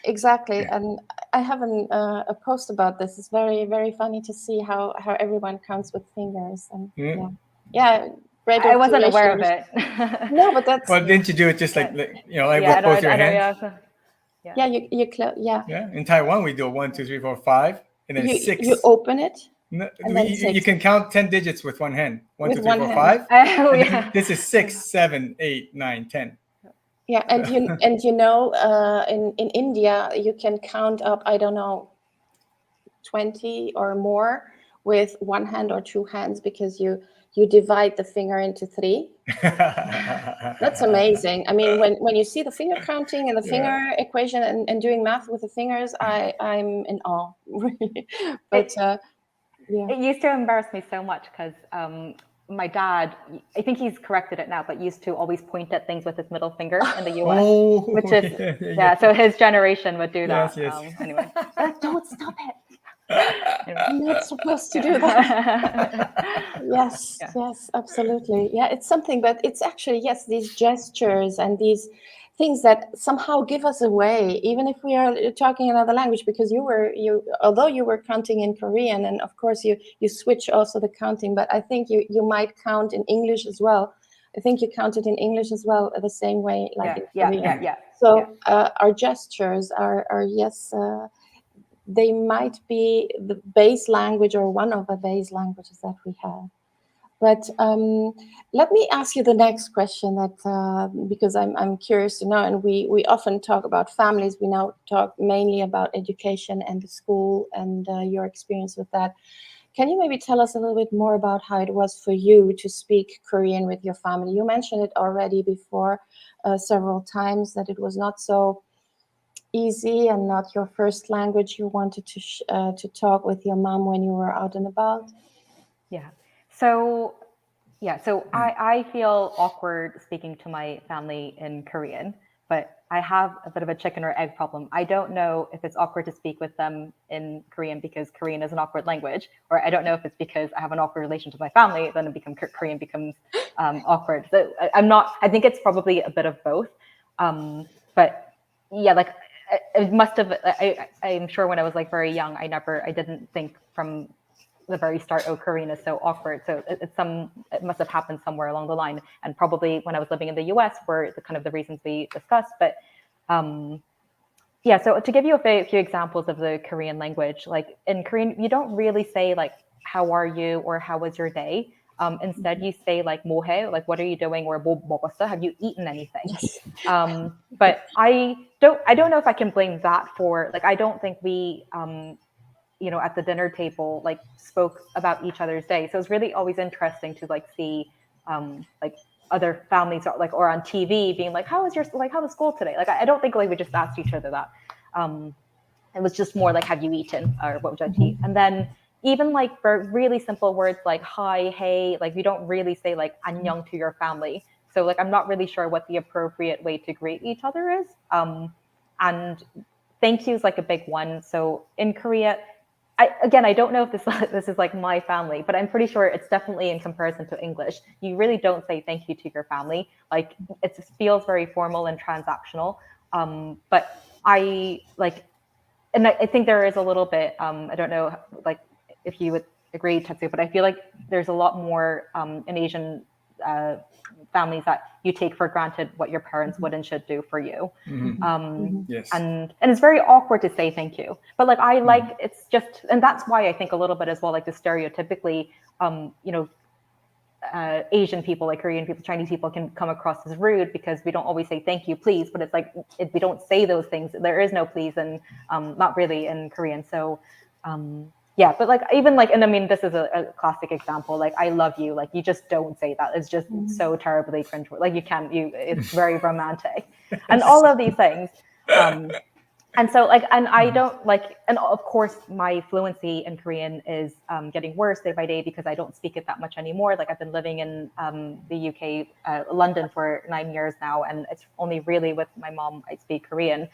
Exactly. And I have a post about this. It's very, very funny to see how everyone counts with fingers. And great. I wasn't aware of it. No, but that's. Well, didn't you do it just like with both your hands? In Taiwan, we do 1, 2, 3, 4, 5, and then 6. You open it. No, you can count 10 digits with one hand. 1, 2, 3, 4, 5. This is 6, 7, 8, 9, 10. Yeah, and you know, in India you can count up, I don't know, 20 or more with one hand or two hands, because you divide the finger into 3. That's amazing. I mean, when you see the finger counting and the finger equation and doing math with the fingers, I'm in awe, really. But it used to embarrass me so much, because my dad, I think he's corrected it now, but used to always point at things with his middle finger in the US, which is, so his generation would do that. Yes. Anyway, don't stop it. I'm not supposed to do that. Yes, absolutely. Yeah, it's something, but it's actually, these gestures and these things that somehow give us away, even if we are talking another language, because although you were counting in Korean, and of course you switch also the counting, but I think you might count in English as well. I think you counted in English as well the same way, like in Korean. So our gestures are yes, they might be the base language or one of the base languages that we have. But let me ask you the next question, that because I'm curious to know, and we often talk about families. We now talk mainly about education and the school and your experience with that. Can you maybe tell us a little bit more about how it was for you to speak Korean with your family? You mentioned it already before several times, that it was not so easy and not your first language. You wanted to talk with your mom when you were out and about. So I feel awkward speaking to my family in Korean, but I have a bit of a chicken or egg problem. I don't know if it's awkward to speak with them in Korean because Korean is an awkward language, or I don't know if it's because I have an awkward relation to my family, then Korean becomes awkward. So I think it's probably a bit of both. But yeah, like it must have, I'm sure when I was like very young, I didn't think from the very start, oh, Korean is so awkward. So it must have happened somewhere along the line, and probably when I was living in the US for the reasons we discussed. But so to give you a few examples of the Korean language, like in Korean, you don't really say like how are you or how was your day. Instead, you say like 뭐해, like what are you doing, or 뭐 먹었어, have you eaten anything? Yes. But I don't know if I can blame that for, like, I don't think we at the dinner table, like spoke about each other's day. So it's really always interesting to like see like other families or on TV being like, how was school today? Like, I don't think like we just asked each other that. It was just more like, have you eaten, or what would you like to eat? And then even like for really simple words like hi, hey, like we don't really say like 안녕 to your family. So like, I'm not really sure what the appropriate way to greet each other is. And thank you is like a big one. So in Korea, I don't know if this is like my family, but I'm pretty sure it's definitely in comparison to English. You really don't say thank you to your family. Like, it feels very formal and transactional. But I think there is a little bit, I don't know, like if you would agree, Tetsu, but I feel like there's a lot more in Asian families that you take for granted what your parents would and should do for you. Yes. And it's very awkward to say thank you. But like, I like, it's just, and that's why I think a little bit as well, like the stereotypically, Asian people, like Korean people, Chinese people can come across as rude because we don't always say thank you, please. But it's like, if we don't say those things, there is no please, and not really in Korean. So but like, even like, and I mean, this is a classic example, like I love you, like you just don't say that. It's just so terribly cringe. Like it's very romantic and all of these things. And so like, and I don't like, and of course my fluency in Korean is getting worse day by day because I don't speak it that much anymore. Like, I've been living in the UK, London for 9 years now, and it's only really with my mom I speak Korean.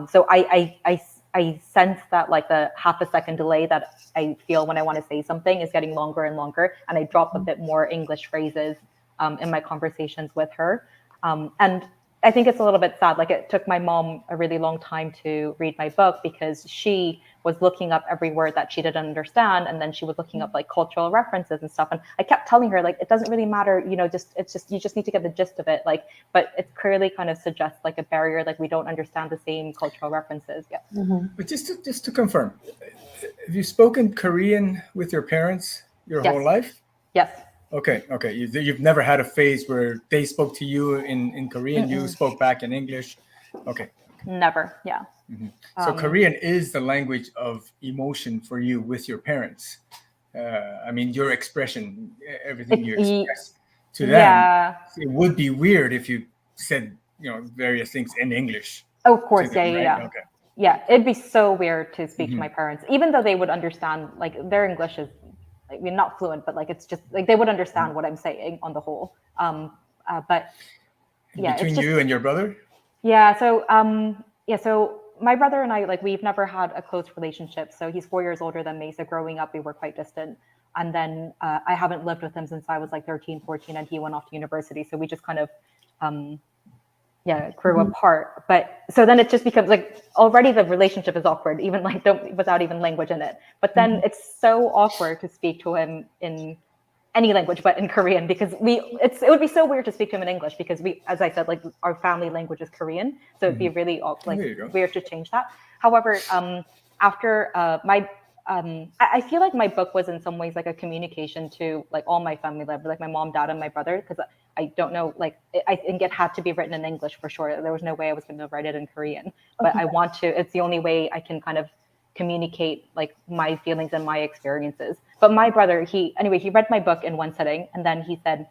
So I sense that like the half a second delay that I feel when I want to say something is getting longer and longer, and I drop a bit more English phrases in my conversations with her. And I think it's a little bit sad. Like, it took my mom a really long time to read my book because she was looking up every word that she didn't understand, and then she was looking up like cultural references and stuff. And I kept telling her, like, it doesn't really matter, you just need to get the gist of it. Like, but it clearly kind of suggests like a barrier, like we don't understand the same cultural references. Yeah. But just to confirm, have you spoken Korean with your parents your whole life? Yes. Okay. You've never had a phase where they spoke to you in Korean, you spoke back in English. Okay. Never. Yeah. So Korean is the language of emotion for you with your parents. I mean, your expression, everything you express to them. Yeah. It would be weird if you said, various things in English. Oh, of course. Them, Yeah. Okay. Yeah. It'd be so weird to speak to my parents, even though they would understand, like, their English is, I mean, not fluent, but like, it's just like they would understand what I'm saying on the whole. But yeah, between you and your brother. Yeah. So so my brother and I, like, we've never had a close relationship. So he's 4 years older than me. So growing up, we were quite distant. And then I haven't lived with him since I was like 13, 14, and he went off to university. So we just kind of grew apart. But so then it just becomes like already the relationship is awkward, even like without even language in it. But then it's so awkward to speak to him in any language but in Korean, because it would be so weird to speak to him in English, because as I said, like our family language is Korean, so it'd be really weird to change that. However, after I feel like my book was in some ways like a communication to like all my family members, like my mom, dad, and my brother, because I don't know, like I think it had to be written in English for sure. There was no way I was going to write it in Korean, but I want to. It's the only way I can kind of communicate like my feelings and my experiences. But my brother, he read my book in one sitting, and then he said,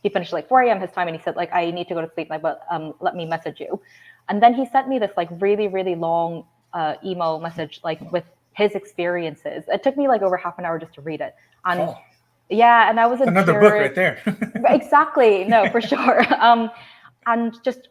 he finished like 4 a.m. his time, and he said like, I need to go to sleep, but let me message you. And then he sent me this like really, really long email message, like with his experiences. It took me like over half an hour just to read it. And yeah, and I was another book right there. Exactly. No, for sure. And just,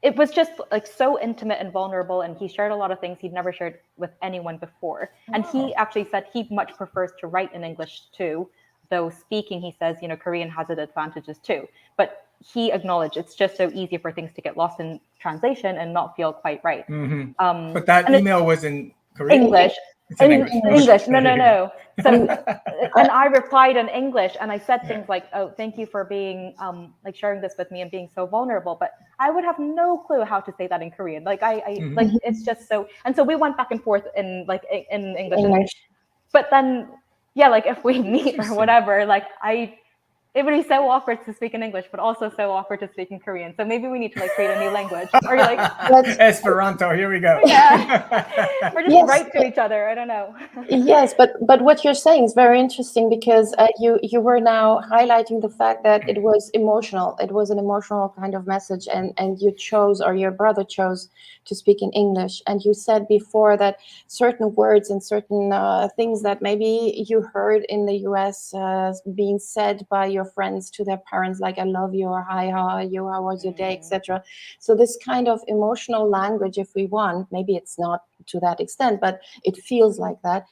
it was just like so intimate and vulnerable, and he shared a lot of things he'd never shared with anyone before. And he actually said he much prefers to write in English too, though speaking, he says, Korean has its advantages too. But he acknowledged it's just so easy for things to get lost in translation and not feel quite right. But that email was in Korean? English. English. No. So, and I replied in English, and I said things like, "Oh, thank you for being like sharing this with me and being so vulnerable." But I would have no clue how to say that in Korean. Like like it's just so. And so we went back and forth in English. But then, like if we meet or whatever, like it would be so awkward to speak in English, but also so awkward to speak in Korean. So maybe we need to like create a new language, or like Esperanto. Here we go. Or just write to each other. I don't know. Yes, but what you're saying is very interesting, because you were now highlighting the fact that it was emotional. It was an emotional kind of message, and you chose, or your brother chose, to speak in English. And you said before that certain words and certain things that maybe you heard in the US being said by your friends to their parents, like "I love you" or "Hi, how are you? How was your day?" etc. So this kind of emotional language, if we want, maybe it's not to that extent, but it feels like that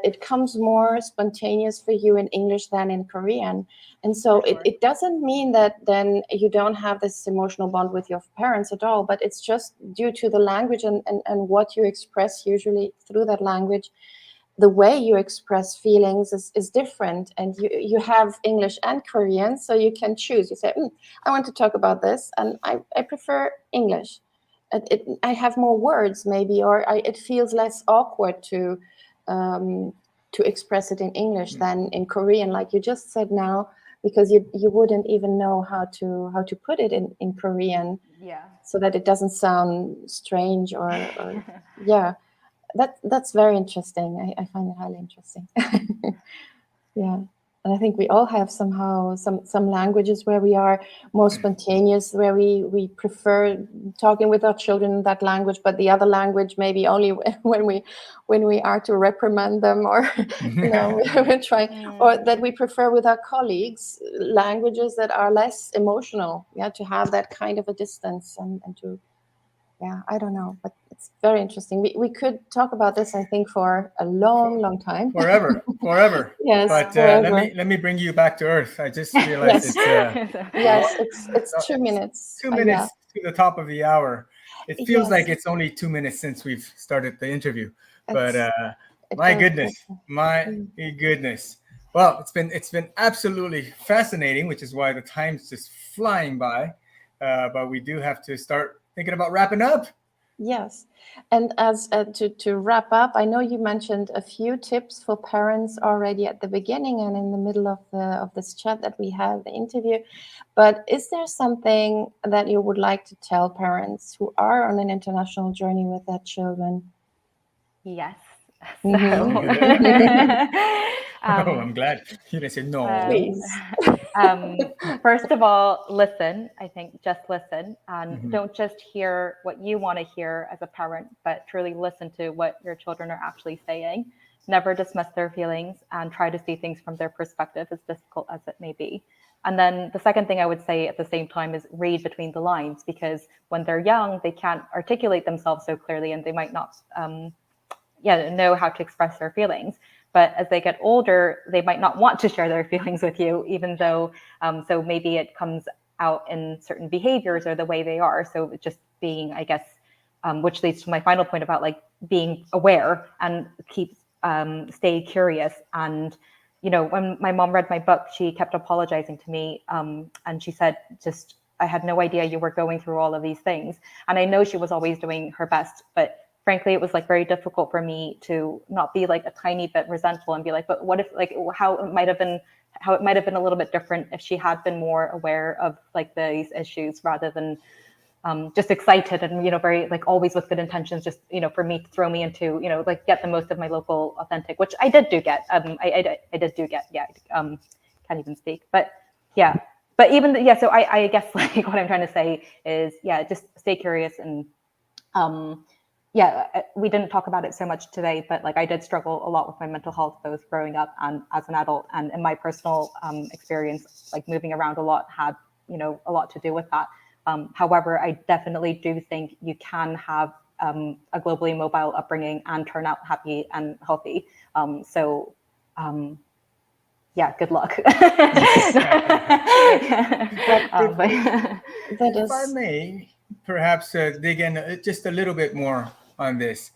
it comes more spontaneous for you in English than in Korean. And so it doesn't mean that then you don't have this emotional bond with your parents at all, but it's just due to the language and what you express usually through that language. The way you express feelings is different, and you have English and Korean, so you can choose. You say, I want to talk about this, and I prefer English. I have more words maybe, or it feels less awkward to express it in English than in Korean, like you just said now, because you wouldn't even know how to put it in Korean, so that it doesn't sound strange or That's very interesting. I find it highly interesting. Yeah. And I think we all have somehow some languages where we are more spontaneous, where we prefer talking with our children in that language, but the other language maybe only when we are to reprimand them, or we're trying, or that we prefer with our colleagues languages that are less emotional. To have that kind of a distance and to. I don't know, but it's very interesting. We could talk about this, I think, for a long time. Forever. Yes. But forever. let me bring you back to earth. I just realized it's 2 minutes. 2 minutes to the top of the hour. It feels Yes. like it's only 2 minutes since we've started the interview. But my goodness. Well, it's been absolutely fascinating, which is why the time's just flying by. But we do have to start thinking about wrapping up. Yes, and as to wrap up, I know you mentioned a few tips for parents already at the beginning and in the middle of this chat that we had, the interview. But is there something that you would like to tell parents who are on an international journey with their children? Yes. I'm glad you didn't say no. Please. First of all, listen. I think just listen, and don't just hear what you want to hear as a parent, but truly listen to what your children are actually saying. Never dismiss their feelings, and try to see things from their perspective, as difficult as it may be. And then the second thing I would say at the same time is read between the lines, because when they're young, they can't articulate themselves so clearly, and they might not know how to express their feelings. But as they get older, they might not want to share their feelings with you, even though, so maybe it comes out in certain behaviors or the way they are. So just being, I guess, which leads to my final point about like being aware and stay curious. And, you know, when my mom read my book, she kept apologizing to me. And she said, just, I had no idea you were going through all of these things. And I know she was always doing her best, but frankly, it was like very difficult for me to not be like a tiny bit resentful and be like, but what if like how it might have been a little bit different if she had been more aware of like these issues rather than just excited and, you know, very like always with good intentions, just, you know, for me to throw me into, you know, like get the most of my local authentic, which I did do get. I did do get, yeah. Can't even speak, but yeah. But even, yeah, so I guess like what I'm trying to say is, yeah, just stay curious. And yeah, we didn't talk about it so much today, but like I did struggle a lot with my mental health, both growing up and as an adult. And in my personal experience, like moving around a lot had, you know, a lot to do with that. However, I definitely do think you can have a globally mobile upbringing and turn out happy and healthy. Yeah, good luck. If I may, perhaps dig in just a little bit more on this.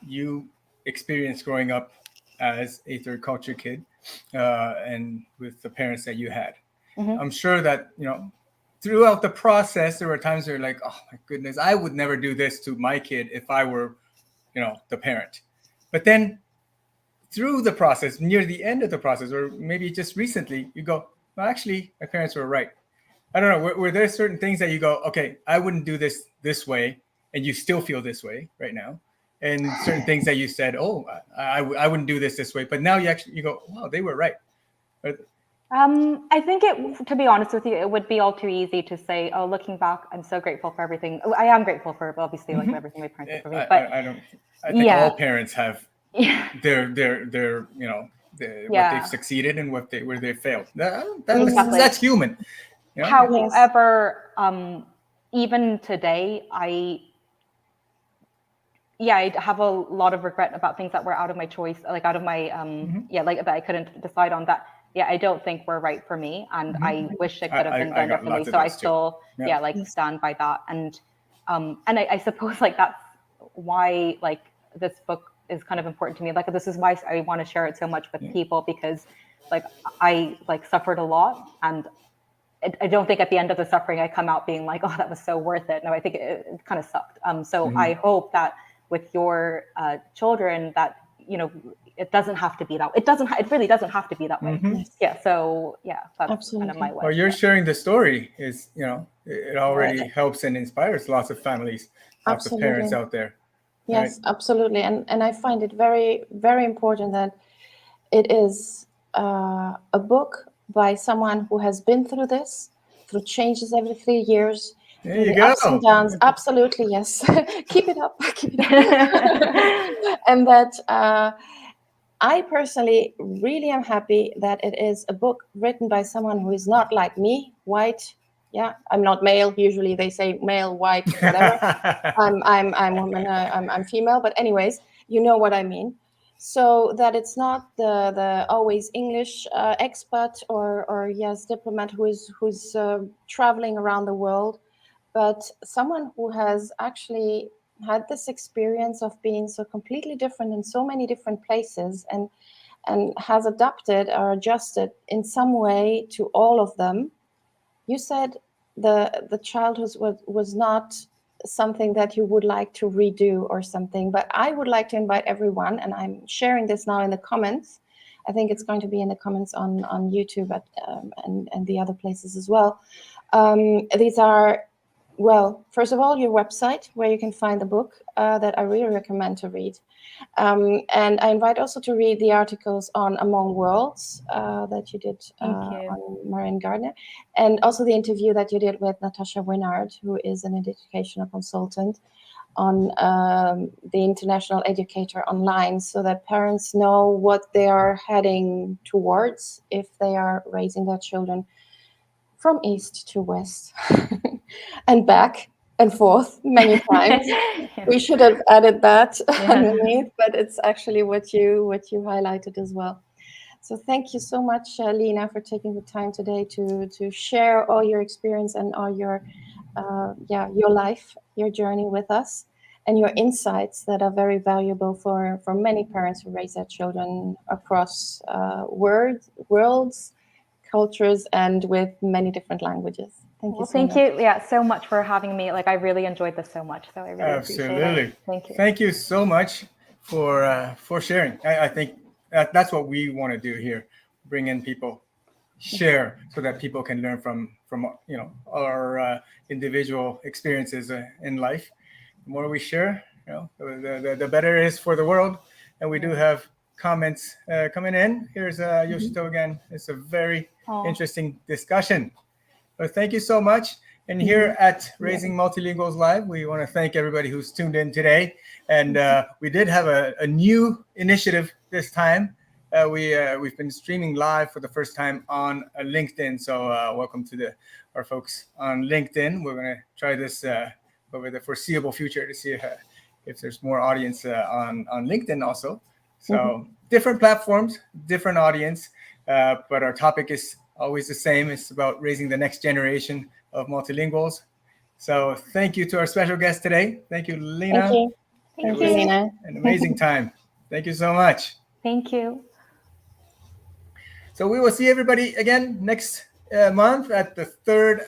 You experienced growing up as a third culture kid and with the parents that you had. Mm-hmm. I'm sure that, you know, throughout the process, there were times where you're like, oh my goodness, I would never do this to my kid if I were, you know, the parent. But then through the process, near the end of the process, or maybe just recently, you go, well, actually, my parents were right. I don't know, were there certain things that you go, okay, I wouldn't do this way, and you still feel this way right now? And certain things that you said, oh, I wouldn't do this way, but now you go, wow, they were right. I think to be honest with you, it would be all too easy to say, oh, looking back, I'm so grateful for everything. I am grateful for, obviously, like everything my parents did for me. But I think all parents have their you know, what they've succeeded and where they failed. That's human. You know? However, even today, I have a lot of regret about things that were out of my choice, like out of my like that I couldn't decide on that. Yeah, I don't think were right for me, and I wish it could have been done differently. So I still stand by that. And I suppose like that's why like this book is kind of important to me. Like this is why I want to share it so much with people, because like I like suffered a lot, and I don't think at the end of the suffering I come out being like, oh, that was so worth it. No, I think it kind of sucked. So I hope that with your children that, you know, it doesn't have to be that. It really doesn't have to be that way. Yeah. So yeah, that's absolutely kind of my way. Well, you're sharing the story is, you know, it already helps and inspires lots of families, lots of parents out there. Yes, absolutely. And I find it very, very important that it is a book by someone who has been through this, through changes every 3 years. There you go. Ups and downs. Absolutely, yes. Keep it up. Keep it up. And that I personally really am happy that it is a book written by someone who is not like me, white. Yeah, I'm not male. Usually they say male, white, whatever. I'm woman. I'm female. But anyways, you know what I mean. So that it's not the always English expat or diplomat who's traveling around the world, but someone who has actually had this experience of being so completely different in so many different places and has adapted or adjusted in some way to all of them. You said the childhood was not something that you would like to redo or something, but I would like to invite everyone, and I'm sharing this now in the comments. I think it's going to be in the comments on YouTube and the other places as well. These are, well, first of all, your website where you can find the book that I really recommend to read. And I invite also to read the articles on Among Worlds that you did on Marian Gardner, and also the interview that you did with Natasha Winard, who is an educational consultant on the International Educator Online, so that parents know what they are heading towards if they are raising their children from east to west and back and forth many times. We should have added that underneath, but it's actually what you highlighted as well. So thank you so much, Lena, for taking the time today to share all your experience and all your life, your journey with us, and your insights that are very valuable for many parents who raise their children across worlds, cultures, and with many different languages. Thank you so much. Thank you, so much for having me. Like, I really enjoyed this so much, so I really appreciate it. Thank you. Thank you so much for sharing. I think that's what we want to do here: bring in people, share, so that people can learn from our individual experiences in life. The more we share, the better it is for the world. And we do have comments coming in. Here's Yoshito again. It's a very interesting discussion. Well, thank you so much. And here at Raising Multilinguals Live, we want to thank everybody who's tuned in today. And we did have a new initiative this time. We've been streaming live for the first time on LinkedIn. So welcome to our folks on LinkedIn. We're going to try this over the foreseeable future to see if there's more audience on LinkedIn also. So different platforms, different audience, but our topic is always the same. It's about raising the next generation of multilinguals. So thank you to our special guest today. Thank you, Lena. Thank you, Lena. An amazing time. Thank you so much. Thank you. So we will see everybody again next month at the third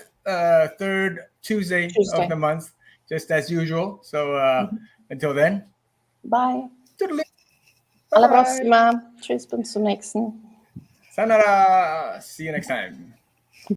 Tuesday of the month, just as usual. So until then. Bye. Alla próxima. Tschüss, bis zum nächsten. Sayonara. See you next time.